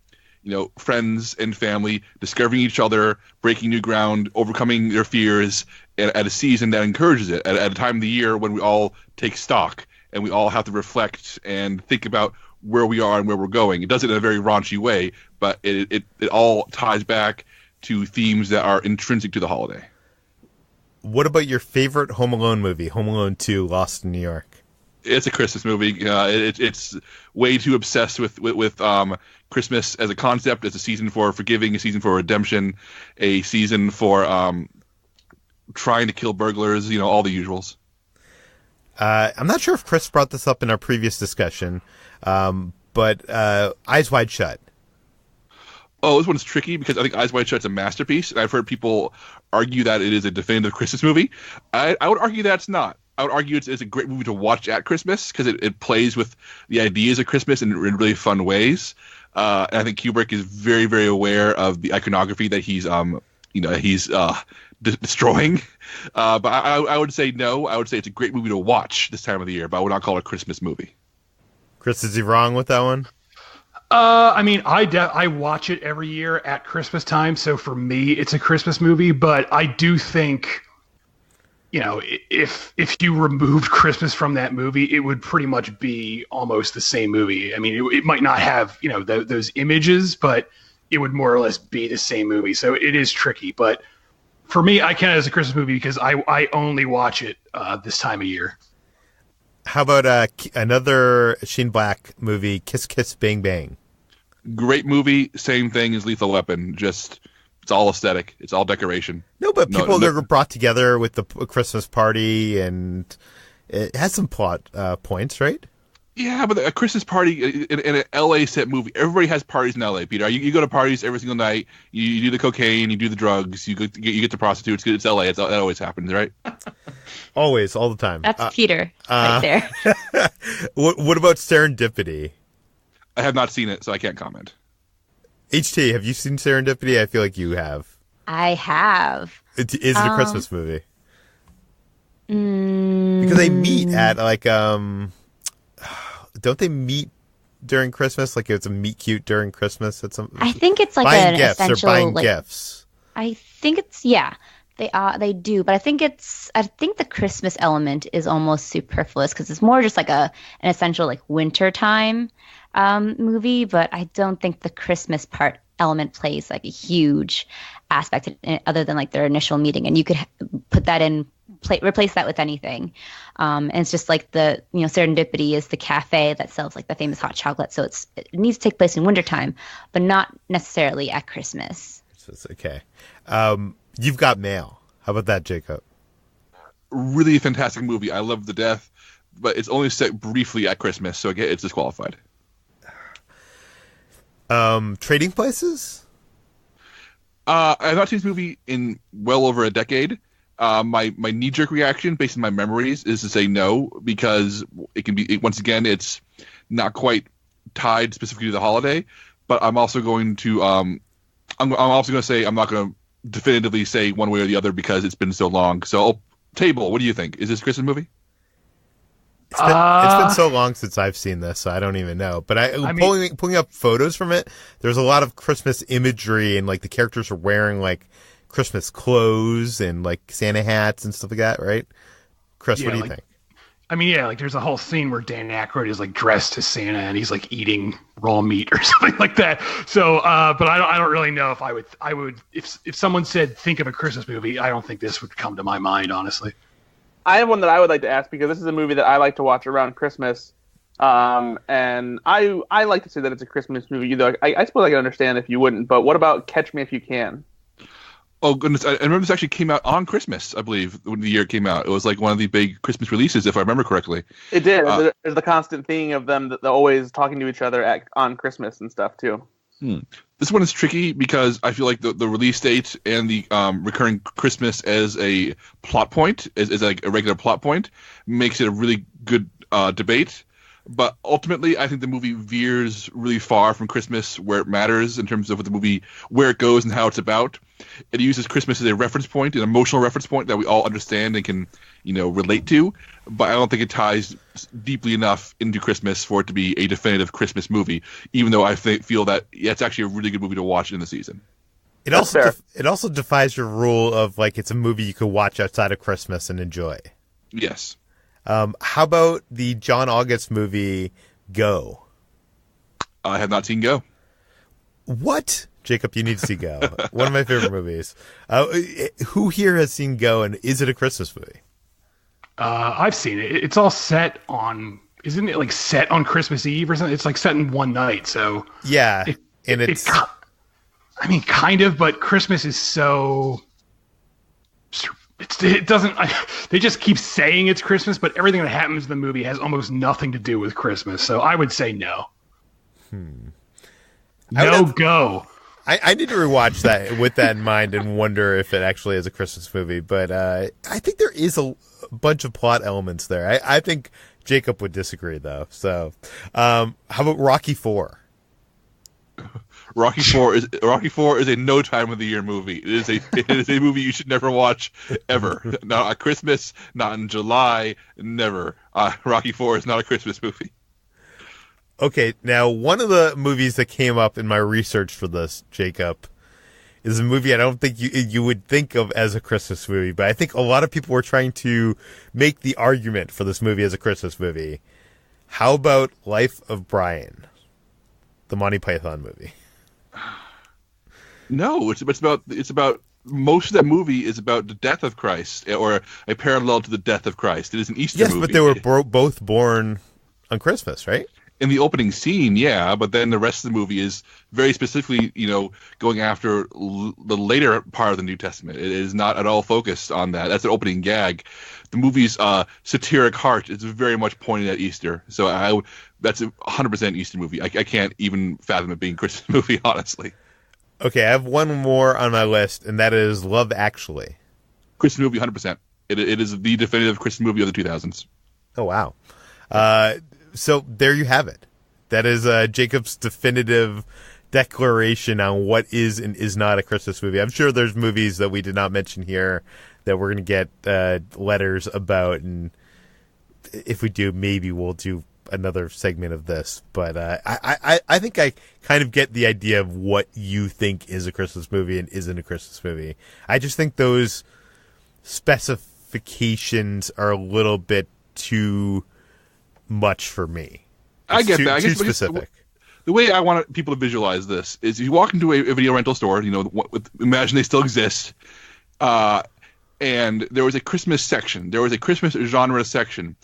friends and family discovering each other, breaking new ground, overcoming their fears at a season that encourages it, at a time of the year when we all take stock and we all have to reflect and think about where we are and where we're going. It does it in a very raunchy way, but it all ties back to themes that are intrinsic to the holiday. What about your favorite Home Alone movie, Home Alone 2, Lost in New York? It's a Christmas movie. It's way too obsessed with Christmas as a concept, as a season for forgiving, a season for redemption, a season for trying to kill burglars, all the usuals. I'm not sure if Chris brought this up in our previous discussion, but Eyes Wide Shut. Oh, this one's tricky because I think Eyes Wide Shut's a masterpiece, and I've heard people argue that it is a definitive Christmas movie. I would argue that it's not. I would argue it's a great movie to watch at Christmas because it plays with the ideas of Christmas in really fun ways. And I think Kubrick is very, very aware of the iconography that he's destroying. But I would say no. I would say it's a great movie to watch this time of the year, but I would not call it a Christmas movie. Chris, is he wrong with that one? I watch it every year at Christmas time, so for me, it's a Christmas movie. But I do think, if you removed Christmas from that movie, it would pretty much be almost the same movie. I mean, it might not have those images, but it would more or less be the same movie. So it is tricky. But for me, I count it as a Christmas movie because I only watch it this time of year. How about another Shane Black movie, Kiss Kiss Bang Bang? Great movie, same thing as Lethal Weapon. Just it's all aesthetic, it's all decoration. No, but people are brought together with the Christmas party, and it has some plot points, right? Yeah, but a Christmas party in an LA set movie, everybody has parties in LA, Peter. You go to parties every single night. You do the cocaine, you do the drugs, you get the prostitutes. It's LA. That always happens, right? Always, all the time. That's Peter right there. What about Serendipity? I have not seen it, so I can't comment. HT, have you seen Serendipity? I feel like you have. I have. Is it a Christmas movie? Because they meet at don't they meet during Christmas? Like it's a meet cute during Christmas at some. I think it's like buying an gifts essential or buying gifts. I think it's they do, but I think the Christmas element is almost superfluous because it's more just like an essential like wintertime movie. But I don't think the Christmas element plays like a huge aspect other than like their initial meeting, and you could put that in. Replace that with anything, and it's just like the Serendipity is the cafe that sells like the famous hot chocolate, so it needs to take place in wintertime, but not necessarily at Christmas. Okay, You've Got Mail. How about that, Jacob? really fantastic movie. I love the death, but it's only set briefly at Christmas, so again, it's disqualified. Trading Places? I've not seen this movie in well over a decade. My knee-jerk reaction, based on my memories, is to say no, because it can be, once again, it's not quite tied specifically to the holiday. But I'm also going to I'm also going to say I'm not going to definitively say one way or the other because it's been so long. So, Table, what do you think? Is this a Christmas movie? It's been so long since I've seen this, so I don't even know. But I mean, pulling up photos from it, there's a lot of Christmas imagery, and like the characters are wearing like Christmas clothes and like Santa hats and stuff like that, right? Chris, what do you think? I mean, yeah, like there's a whole scene where Dan Aykroyd is like dressed as Santa and he's like eating raw meat or something like that. So, but I don't really know if I would if someone said think of a Christmas movie, I don't think this would come to my mind, honestly. I have one that I would like to ask because this is a movie that I like to watch around Christmas, and I like to say that it's a Christmas movie. Though I suppose I can understand if you wouldn't. But what about Catch Me If You Can? Oh goodness! I remember this actually came out on Christmas. I believe when the year it came out, it was like one of the big Christmas releases, if I remember correctly. It did. There's the constant theme of them that they're always talking to each other on Christmas and stuff too. This one is tricky because I feel like the release date and the recurring Christmas as a plot point, as like a regular plot point, makes it a really good debate. But ultimately, I think the movie veers really far from Christmas where it matters in terms of what the movie, where it goes and how it's about. It uses Christmas as a reference point, an emotional reference point that we all understand and can, relate to. But I don't think it ties deeply enough into Christmas for it to be a definitive Christmas movie, even though I feel that it's actually a really good movie to watch in the season. It also defies your rule of like it's a movie you could watch outside of Christmas and enjoy. Yes. How about the John August movie Go? I have not seen Go. What? Jacob, you need to see Go. One of my favorite movies. Who here has seen Go, and is it a Christmas movie? I've seen it. It's all set on, isn't it like set on Christmas Eve or something? It's like set in one night, so... Yeah, it's... I mean, kind of, but Christmas is so... It doesn't. They just keep saying it's Christmas, but everything that happens in the movie has almost nothing to do with Christmas. So I would say no. Go. I need to rewatch that with that in mind and wonder if it actually is a Christmas movie. But I think there is a bunch of plot elements there. I think Jacob would disagree, though. So how about Rocky IV? Rocky IV is a no time of the year movie. It is a movie you should never watch ever. Not at Christmas, not in July, never. Rocky IV is not a Christmas movie. Okay, now one of the movies that came up in my research for this, Jacob, is a movie I don't think you would think of as a Christmas movie, but I think a lot of people were trying to make the argument for this movie as a Christmas movie. How about Life of Brian, the Monty Python movie? No, it's about most of that movie is about the death of Christ, or a parallel to the death of Christ. It is an Easter movie. Yes, but they were both born on Christmas, right? In the opening scene, yeah, but then the rest of the movie is very specifically, going after the later part of the New Testament. It is not at all focused on that. That's an opening gag. The movie's satiric heart is very much pointed at Easter. So that's a 100% Easter movie. I can't even fathom it being a Christmas movie, honestly. Okay, I have one more on my list, and that is Love Actually. Christmas movie, 100%. It is the definitive Christmas movie of the 2000s. Oh, wow. So there you have it. That is Jacob's definitive declaration on what is and is not a Christmas movie. I'm sure there's movies that we did not mention here that we're going to get letters about, and if we do, maybe we'll do another segment of this. But I think I kind of get the idea of what you think is a Christmas movie and isn't a Christmas movie. I just think those specifications are a little bit too much for me. I get that. I guess too specific. The way I want people to visualize this is you walk into a video rental store, imagine they still exist, and there was a Christmas section. There was a Christmas genre section.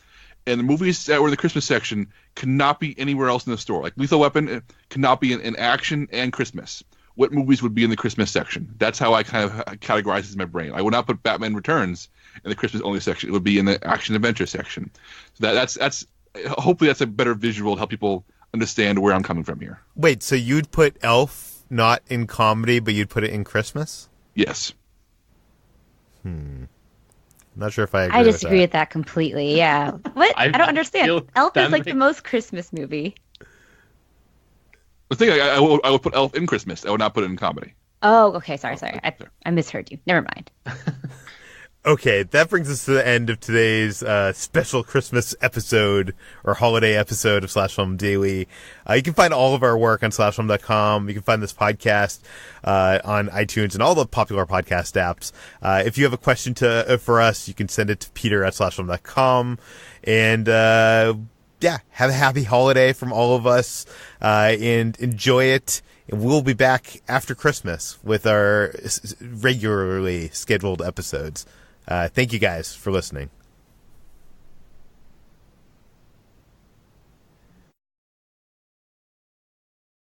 And the movies that were in the Christmas section could not be anywhere else in the store. Like Lethal Weapon cannot be in action and Christmas. what movies would be in the Christmas section. That's how I kind of categorize it in my brain. I would not put Batman Returns in the Christmas only section. It would be in the action adventure section. So that's hopefully that's a better visual to help people understand where I'm coming from here. Wait, so you'd put Elf not in comedy, but you'd put it in Christmas? Yes. Not sure if I agree I with disagree with that completely. Yeah. What? I don't understand. Elf is like the most Christmas movie. The thing, I would put Elf in Christmas. I would not put it in comedy. Oh, okay. Sorry. I misheard you. Never mind. Okay, that brings us to the end of today's special Christmas episode or holiday episode of Slash Film Daily. You can find all of our work on slashfilm.com. You can find this podcast on iTunes and all the popular podcast apps. If you have a question for us, you can send it to peter@slashfilm.com. And yeah, have a happy holiday from all of us and enjoy it. And we'll be back after Christmas with our regularly scheduled episodes. Thank you guys for listening.